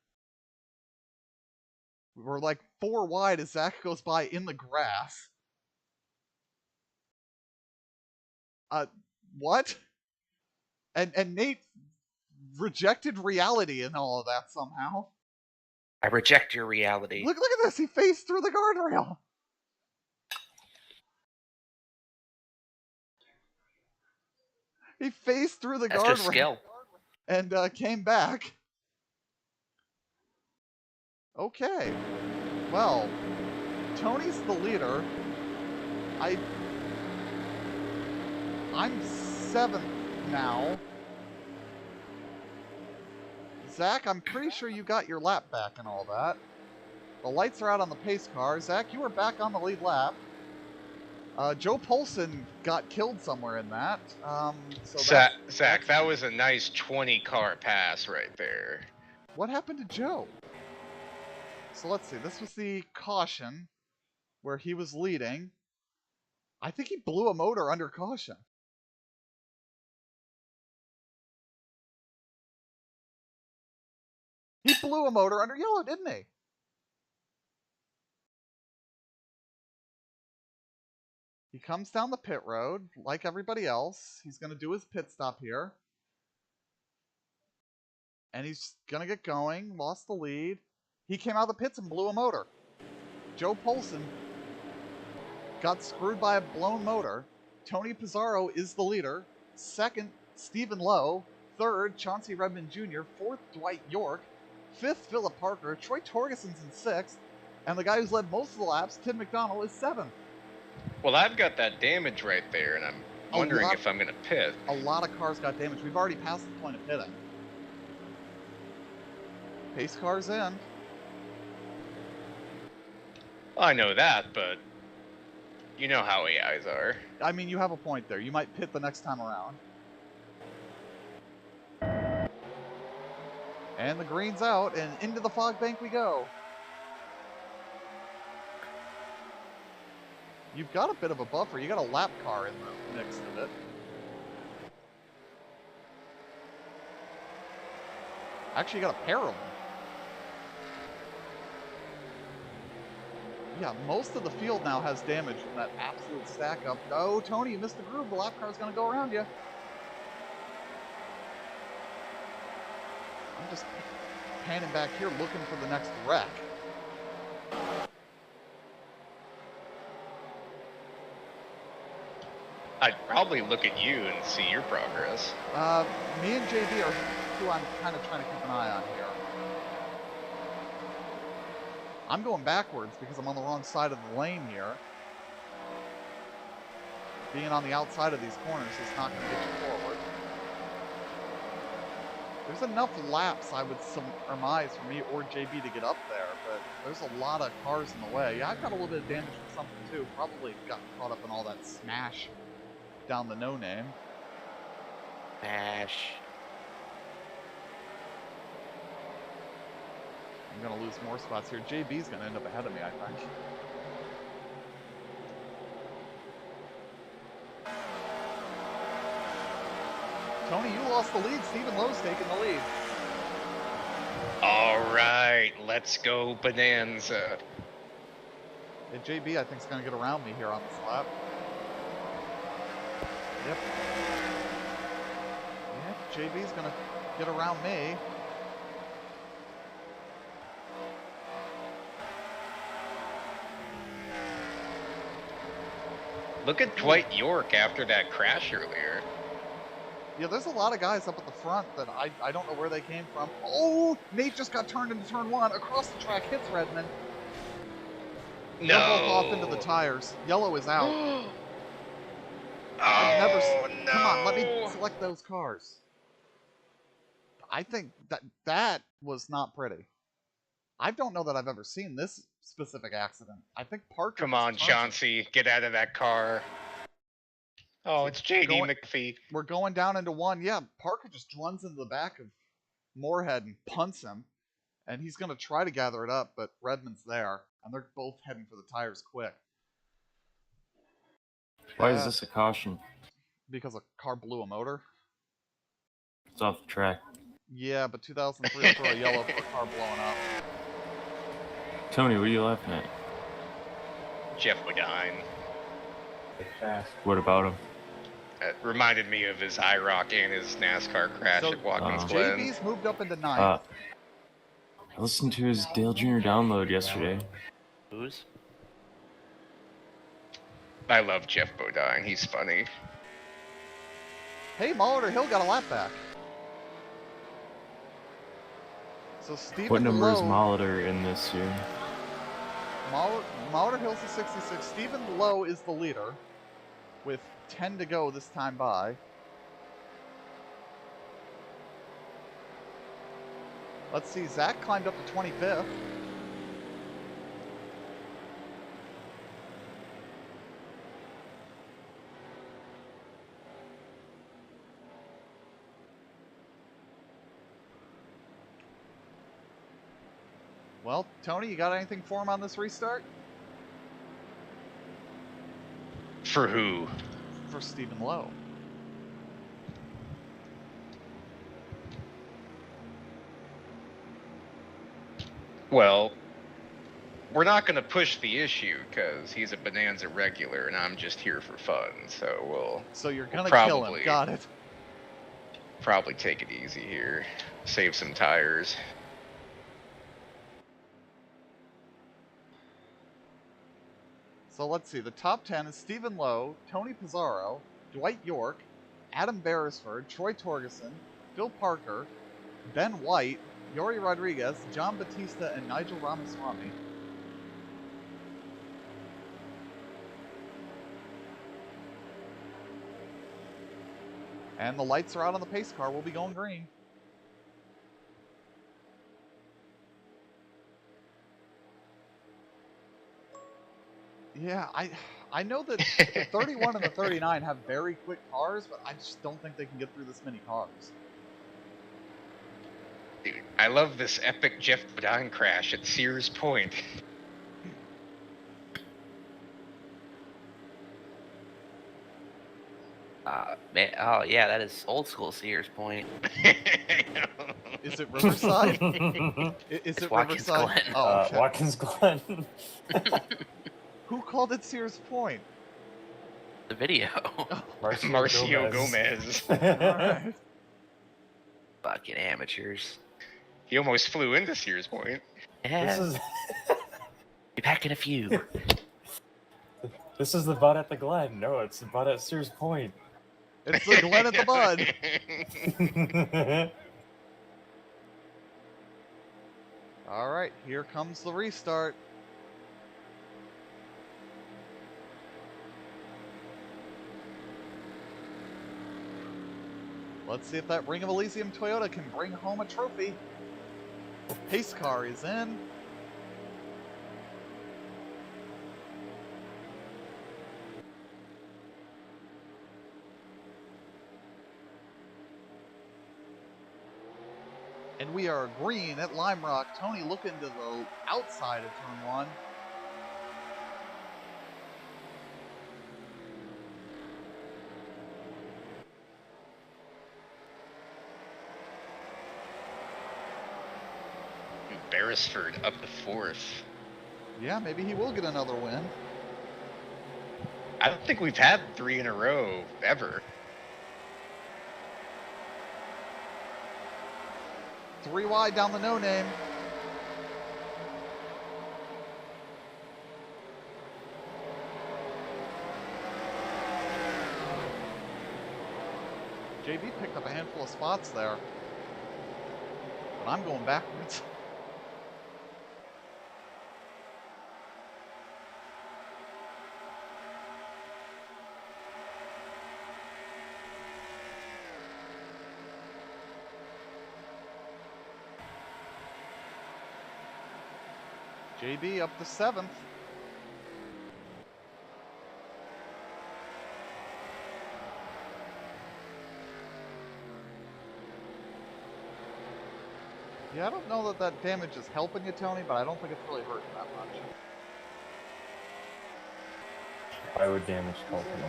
[SPEAKER 6] We're like 4 wide as Zach goes by in the grass. What? And Nate rejected reality and all of that somehow.
[SPEAKER 8] I reject your reality.
[SPEAKER 6] Look at this. He phased through the guardrail. He phased through the
[SPEAKER 8] That's just
[SPEAKER 6] guardrail
[SPEAKER 8] skill.
[SPEAKER 6] and came back. Okay. Well, Tony's the leader. I'm 7th now. Zach, I'm pretty sure you got your lap back and all that. The lights are out on the pace car. Zach, you were back on the lead lap. Joe Polson got killed somewhere in that.
[SPEAKER 4] Zach, that was a nice 20-car pass right there.
[SPEAKER 6] What happened to Joe? So let's see. This was the caution where he was leading. I think he blew a motor under caution. He blew a motor under yellow, didn't he? He comes down the pit road like everybody else. He's going to do his pit stop here. And he's going to get going. Lost the lead. He came out of the pits and blew a motor. Joe Polson got screwed by a blown motor. Tony Pizarro is the leader. Second, Stephen Lowe. Third, Chauncey Redmond Jr. Fourth, Dwight York. 5th, Philip Parker. Troy Torgeson's in 6th. And the guy who's led most of the laps, Tim McDonald, is 7th.
[SPEAKER 4] Well, I've got that damage right there, and I'm wondering if I'm going to pit.
[SPEAKER 6] A lot of cars got damaged. We've already passed the point of pitting. Pace car's in.
[SPEAKER 4] I know that, but you know how AIs are.
[SPEAKER 6] I mean, you have a point there. You might pit the next time around. And the green's out, and into the fog bank we go. You've got a bit of a buffer. You got a lap car in the mix of it. Actually, you got a pair of them. Yeah, most of the field now has damage from that absolute stack up. Oh, Tony, you missed the groove. The lap car's going to go around you. I'm just panning back here looking for the next wreck.
[SPEAKER 4] I'd probably look at you and see your progress.
[SPEAKER 6] Me and JB are who I'm kind of trying to keep an eye on here. I'm going backwards because I'm on the wrong side of the lane here. Being on the outside of these corners is not going to get you forward. There's enough laps, I would surmise, for me or JB to get up there, but there's a lot of cars in the way. Yeah, I've got a little bit of damage from something too. Probably got caught up in all that smash down the no-name.
[SPEAKER 8] Smash.
[SPEAKER 6] I'm going to lose more spots here. JB's going to end up ahead of me, I think. Tony, you lost the lead. Stephen Lowe's taking the lead.
[SPEAKER 4] All right, let's go Bonanza.
[SPEAKER 6] And JB, I think, is going to get around me here on this lap. Yep. Yep, JB's going to get around me.
[SPEAKER 4] Look at Dwight York after that crash earlier.
[SPEAKER 6] Yeah, there's a lot of guys up at the front that I don't know where they came from. Oh, Nate just got turned into turn 1. Across the track, hits Redmond.
[SPEAKER 4] No.
[SPEAKER 6] They're both off into the tires. Yellow is out.
[SPEAKER 4] Oh, no.
[SPEAKER 6] Come on, let me select those cars. I think that was not pretty. I don't know that I've ever seen this specific accident. I think Parker.
[SPEAKER 4] Come on, Chauncey, get out of that car. Oh, it's JD McPhee.
[SPEAKER 6] We're going down into 1. Yeah, Parker just runs into the back of Moorhead and punts him. And he's going to try to gather it up, but Redmond's there. And they're both heading for the tires quick.
[SPEAKER 1] Why is this a caution?
[SPEAKER 6] Because a car blew a motor.
[SPEAKER 1] It's off the track.
[SPEAKER 6] Yeah, but 2003 will throw a yellow for a car blowing up.
[SPEAKER 1] Tony, what are you laughing at?
[SPEAKER 4] Jeff Bodine.
[SPEAKER 1] What about him?
[SPEAKER 4] It reminded me of his IROC and his NASCAR crash
[SPEAKER 6] So,
[SPEAKER 4] at Watkins Glen.
[SPEAKER 6] JB's moved up into 9th.
[SPEAKER 1] I listened to his Dale Jr. download yesterday.
[SPEAKER 8] Who's?
[SPEAKER 4] I love Jeff Bodine. He's funny.
[SPEAKER 6] Hey, Molitor Hill got a lap back. So Stephen
[SPEAKER 1] What number is
[SPEAKER 6] Lowe,
[SPEAKER 1] Molitor in this year?
[SPEAKER 6] Molitor Hill's the 66. Stephen Lowe is the leader with 10 to go this time by. Let's see, Zach climbed up to 25th. Well, Tony, you got anything for him on this restart?
[SPEAKER 4] For who?
[SPEAKER 6] For Stephen Lowe.
[SPEAKER 4] Well, we're not going to push the issue because he's a Bonanza regular and I'm just here for fun. So
[SPEAKER 6] So you're gonna
[SPEAKER 4] we'll
[SPEAKER 6] kill him. Got it.
[SPEAKER 4] probably take it easy here. Save some tires.
[SPEAKER 6] So let's see. The top 10 is Stephen Lowe, Tony Pizarro, Dwight York, Adam Beresford, Troy Torgeson, Phil Parker, Ben White, Yori Rodriguez, John Batista, and Nigel Ramaswamy. And the lights are out on the pace car. We'll be going green. Yeah, I know that the 31 and the 39 have very quick cars, but I just don't think they can get through this many cars.
[SPEAKER 4] Dude, I love this epic Jeff Bodine crash at Sears Point.
[SPEAKER 8] Man, oh yeah, that is old school Sears Point.
[SPEAKER 6] Is it Riverside? Is
[SPEAKER 8] It's
[SPEAKER 6] it
[SPEAKER 8] Watkins
[SPEAKER 6] Riverside?
[SPEAKER 8] Glen.
[SPEAKER 6] Oh, okay.
[SPEAKER 1] Watkins Glen.
[SPEAKER 6] Who called it Sears Point?
[SPEAKER 8] The video.
[SPEAKER 4] Marcio Gomez.
[SPEAKER 6] Alright.
[SPEAKER 8] Fucking amateurs.
[SPEAKER 4] He almost flew into Sears Point.
[SPEAKER 8] Yeah.
[SPEAKER 1] This is
[SPEAKER 8] Be back in a few.
[SPEAKER 1] this is the butt at the Glen. No, it's the butt at Sears Point.
[SPEAKER 6] It's the Glen at the Bud. Alright, here comes the restart. Let's see if that Ring of Elysium Toyota can bring home a trophy. Pace car is in. And we are green at Lime Rock. Tony looking to the outside of turn 1.
[SPEAKER 4] Beresford up to 4th.
[SPEAKER 6] Yeah, maybe he will get another win.
[SPEAKER 4] I don't think we've had 3 in a row ever.
[SPEAKER 6] 3 wide down the no-name. JB picked up a handful of spots there. But I'm going backwards. JB up to 7th. Yeah, I don't know that that damage is helping you, Tony, but I don't think it's really hurting that much.
[SPEAKER 1] Why would damage help you?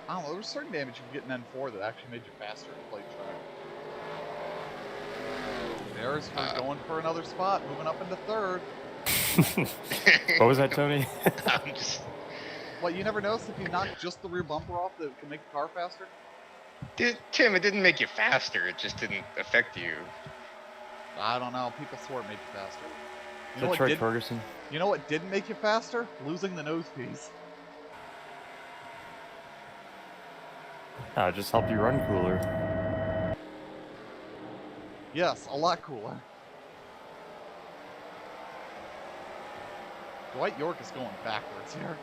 [SPEAKER 6] I don't know, there was certain damage you could get in N4 that actually made you faster in plate track. There's going for another spot, moving up into 3rd.
[SPEAKER 1] What was that, Tony?
[SPEAKER 4] I'm just...
[SPEAKER 6] What, you never noticed if you knock just the rear bumper off that it can make the car faster?
[SPEAKER 4] Tim, it didn't make you faster, it just didn't affect you.
[SPEAKER 6] I don't know, people swore it made you faster.
[SPEAKER 1] Is that Troy Ferguson?
[SPEAKER 6] You know what didn't make you faster? Losing the nose piece.
[SPEAKER 1] Ah, it just helped you run cooler.
[SPEAKER 6] Yes, a lot cooler. Dwight York is going backwards here.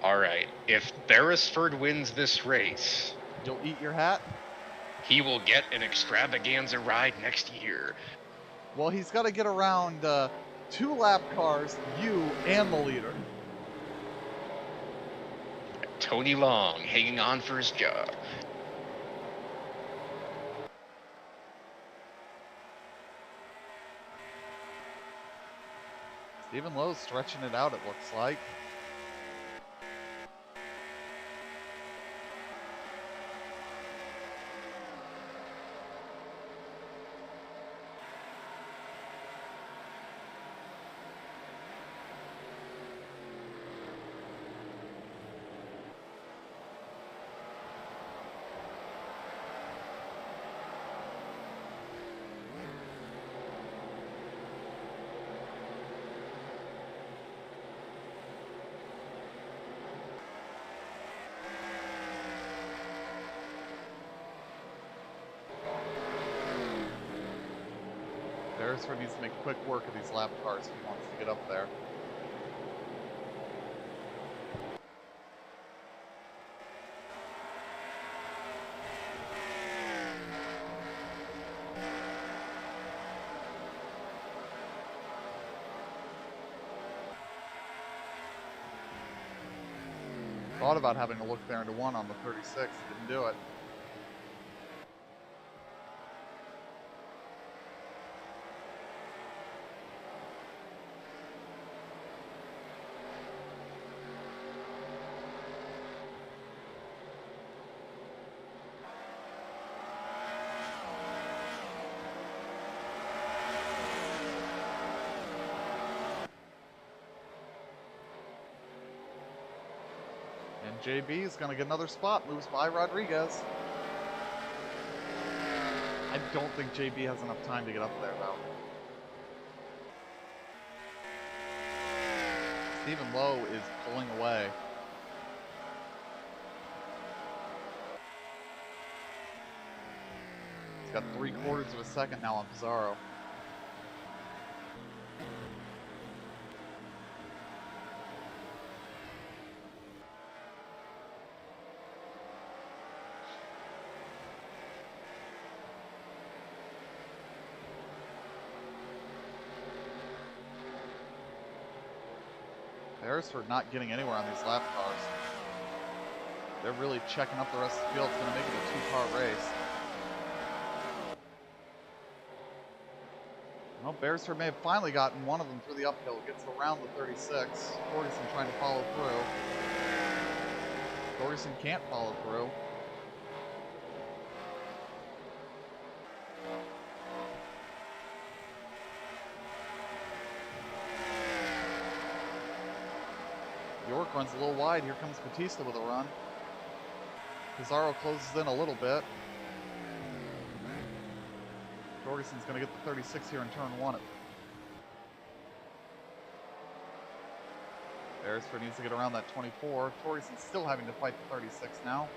[SPEAKER 4] Alright, if Beresford wins this race,
[SPEAKER 6] You'll eat your hat?
[SPEAKER 4] he will get an extravaganza ride next year.
[SPEAKER 6] Well, he's got to get around 2 lap cars, you, and the leader.
[SPEAKER 4] Tony Long hanging on for his job.
[SPEAKER 6] Stephen Lowe's stretching it out, it looks like. Beresford needs to make quick work of these lap cars if he wants to get up there. Thought about having to look there into one on the 36, didn't do it. And JB is going to get another spot, moves by Rodriguez. I don't think JB has enough time to get up there, though. Stephen Lowe is pulling away. He's got 3/4 of a second now on Pizarro. Beresford not getting anywhere on these lap cars. They're really checking up the rest of the field. It's going to make it a two-car race. Well, Beresford may have finally gotten one of them through the uphill. Gets around the 36. Torgerson trying to follow through. Torgerson can't follow through. York runs a little wide. Here comes Batista with a run. Pizarro closes in a little bit. Torgerson's going to get the 36 here in turn 1. Beresford needs to get around that 24. Torgerson's still having to fight the 36 now.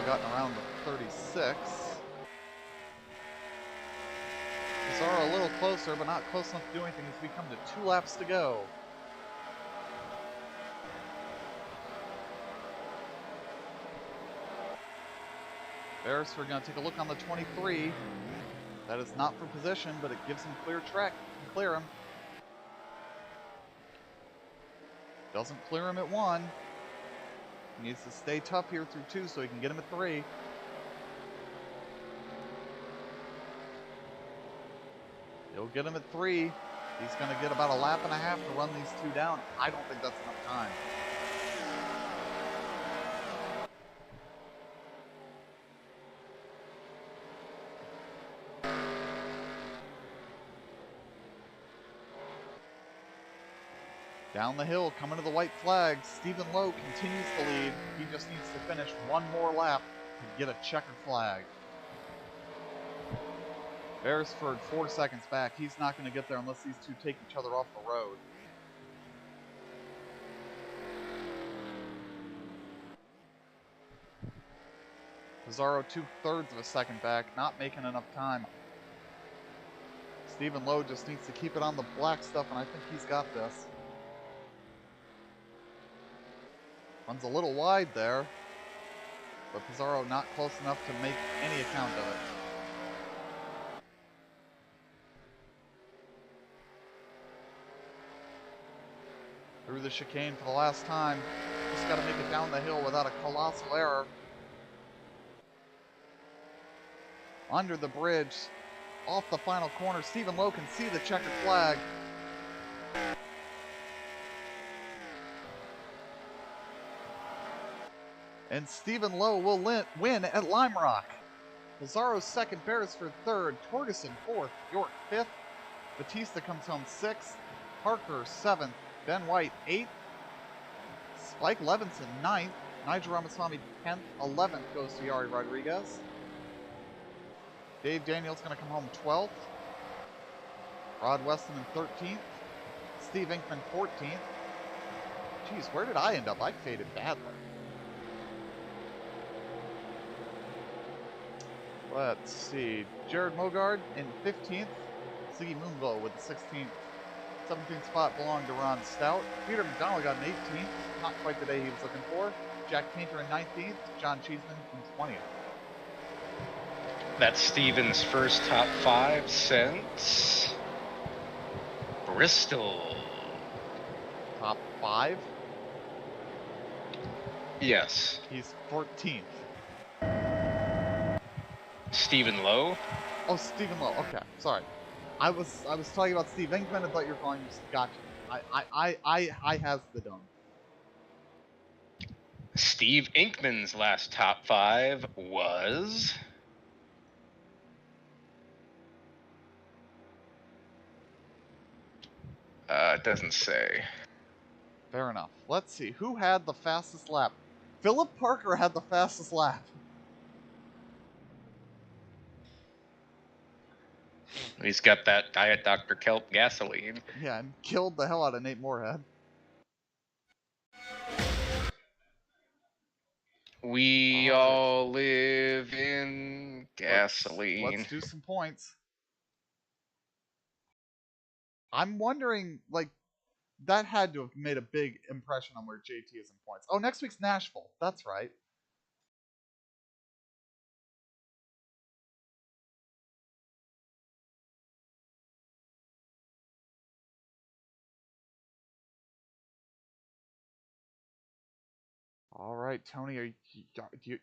[SPEAKER 6] Gotten around the 36. Pizarro a little closer, but not close enough to do anything as we come to 2 laps to go. Beresford going to take a look on the 23. That is not for position, but it gives him clear track. He can clear him. Doesn't clear him at 1. He needs to stay tough here through 2 so he can get him at 3. He'll get him at 3. He's going to get about a lap and a half to run these 2 down. I don't think that's enough time. Down the hill, coming to the white flag, Stephen Lowe continues to lead. He just needs to finish 1 more lap to get a checkered flag. Beresford 4 seconds back. He's not going to get there unless these 2 take each other off the road. Pizarro 2/3 of a second back, not making enough time. Stephen Lowe just needs to keep it on the black stuff, and I think he's got this. Runs a little wide there, but Pizarro not close enough to make any account of it. Through the chicane for the last time. Just got to make it down the hill without a colossal error. Under the bridge, off the final corner, Stephen Lowe can see the checkered flag. And Stephen Lowe will win at Lime Rock. Pizarro 2nd, Beresford 3rd, Torgerson 4th, York 5th, Batista comes home 6th, Parker 7th, Ben White 8th, Spike Levinson 9th, Nigel Ramaswamy 10th. 11th goes to Yari Rodriguez. Dave Daniels going to come home 12th. Rod Weston in 13th. Steve Inkman 14th. Jeez, where did I end up? I faded badly. Let's see. Jared Mogard in 15th. Siggy Moonglow with the 16th. 17th spot belonged to Ron Stout. Peter McDonald got an 18th. Not quite the day he was looking for. Jack Painter in 19th. John Cheeseman in 20th.
[SPEAKER 4] That's Steven's first top 5 since Bristol.
[SPEAKER 6] Top 5?
[SPEAKER 4] Yes.
[SPEAKER 6] He's 14th.
[SPEAKER 4] Stephen Lowe.
[SPEAKER 6] Oh, Stephen Lowe. Okay, sorry. I was talking about Steve Inkman. I thought you were calling him. Gotcha. I has the dome.
[SPEAKER 4] Steve Inkman's last top 5 was it doesn't say.
[SPEAKER 6] Fair enough. Let's see. Who had the fastest lap? Philip Parker had the fastest lap.
[SPEAKER 4] He's got that Diet Dr. Kelp gasoline.
[SPEAKER 6] Yeah, and killed the hell out of Nate Moorhead.
[SPEAKER 4] We all live in gasoline.
[SPEAKER 6] Let's do some points. I'm wondering, like, that had to have made a big impression on where JT is in points. Oh, next week's Nashville. That's right. All right, Tony,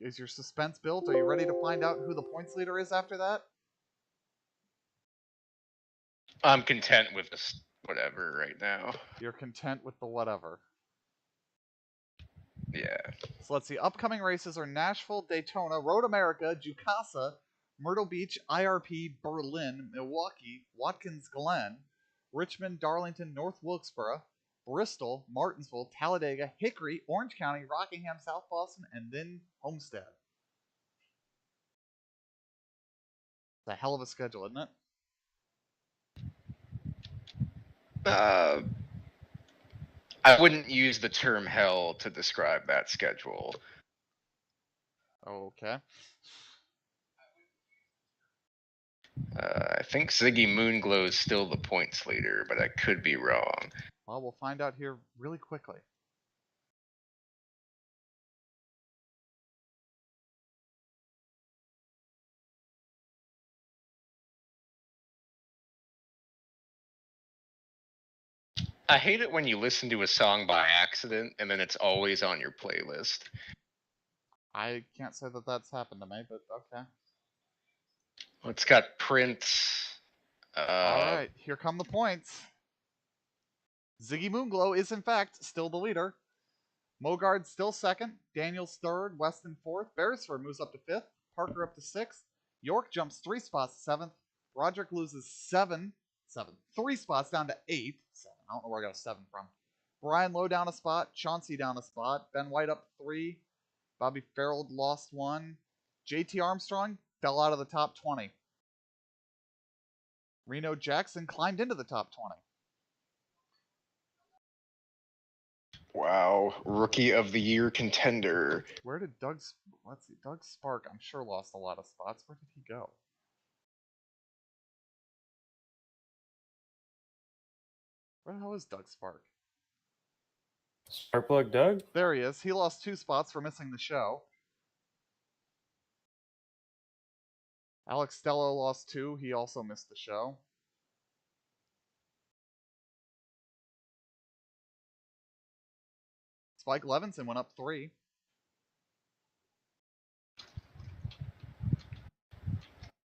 [SPEAKER 6] is your suspense built? Are you ready to find out who the points leader is after that?
[SPEAKER 4] I'm content with this whatever right now.
[SPEAKER 6] You're content with the whatever.
[SPEAKER 4] Yeah.
[SPEAKER 6] So let's see. Upcoming races are Nashville, Daytona, Road America, Jukasa, Myrtle Beach, IRP, Berlin, Milwaukee, Watkins Glen, Richmond, Darlington, North Wilkesboro, Bristol, Martinsville, Talladega, Hickory, Orange County, Rockingham, South Boston, and then Homestead. It's a hell of a schedule, isn't it?
[SPEAKER 4] I wouldn't use the term hell to describe that schedule.
[SPEAKER 6] Okay.
[SPEAKER 4] I think Ziggy Moonglow is still the points leader, but I could be wrong.
[SPEAKER 6] Well, we'll find out here really quickly.
[SPEAKER 4] I hate it when you listen to a song by accident and then it's always on your playlist.
[SPEAKER 6] I can't say that that's happened to me, but okay.
[SPEAKER 4] Well, it's got Prince.
[SPEAKER 6] Alright, here come the points. Ziggy Moonglow is, in fact, still the leader. Mogard still second. Daniels third. Weston fourth. Beresford moves up to fifth. Parker up to sixth. York jumps 3 spots to seventh. Roderick loses 3 spots down to eighth. 7. I don't know where I got a 7 from. Brian Lowe down a spot. Chauncey down a spot. Ben White up 3. Bobby Farrell lost 1. JT Armstrong fell out of the top 20. Reno Jackson climbed into the top 20.
[SPEAKER 4] Wow, Rookie of the Year contender.
[SPEAKER 6] Where did Doug Spark, I'm sure, lost a lot of spots. Where did he go? Where the hell is Doug Spark?
[SPEAKER 1] Sparkplug Doug?
[SPEAKER 6] There he is. He lost 2 spots for missing the show. Alex Stello lost 2. He also missed the show. Spike Levinson went up 3.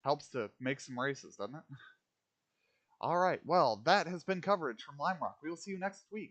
[SPEAKER 6] Helps to make some races, doesn't it? All right, well, that has been coverage from Lime Rock. We will see you next week.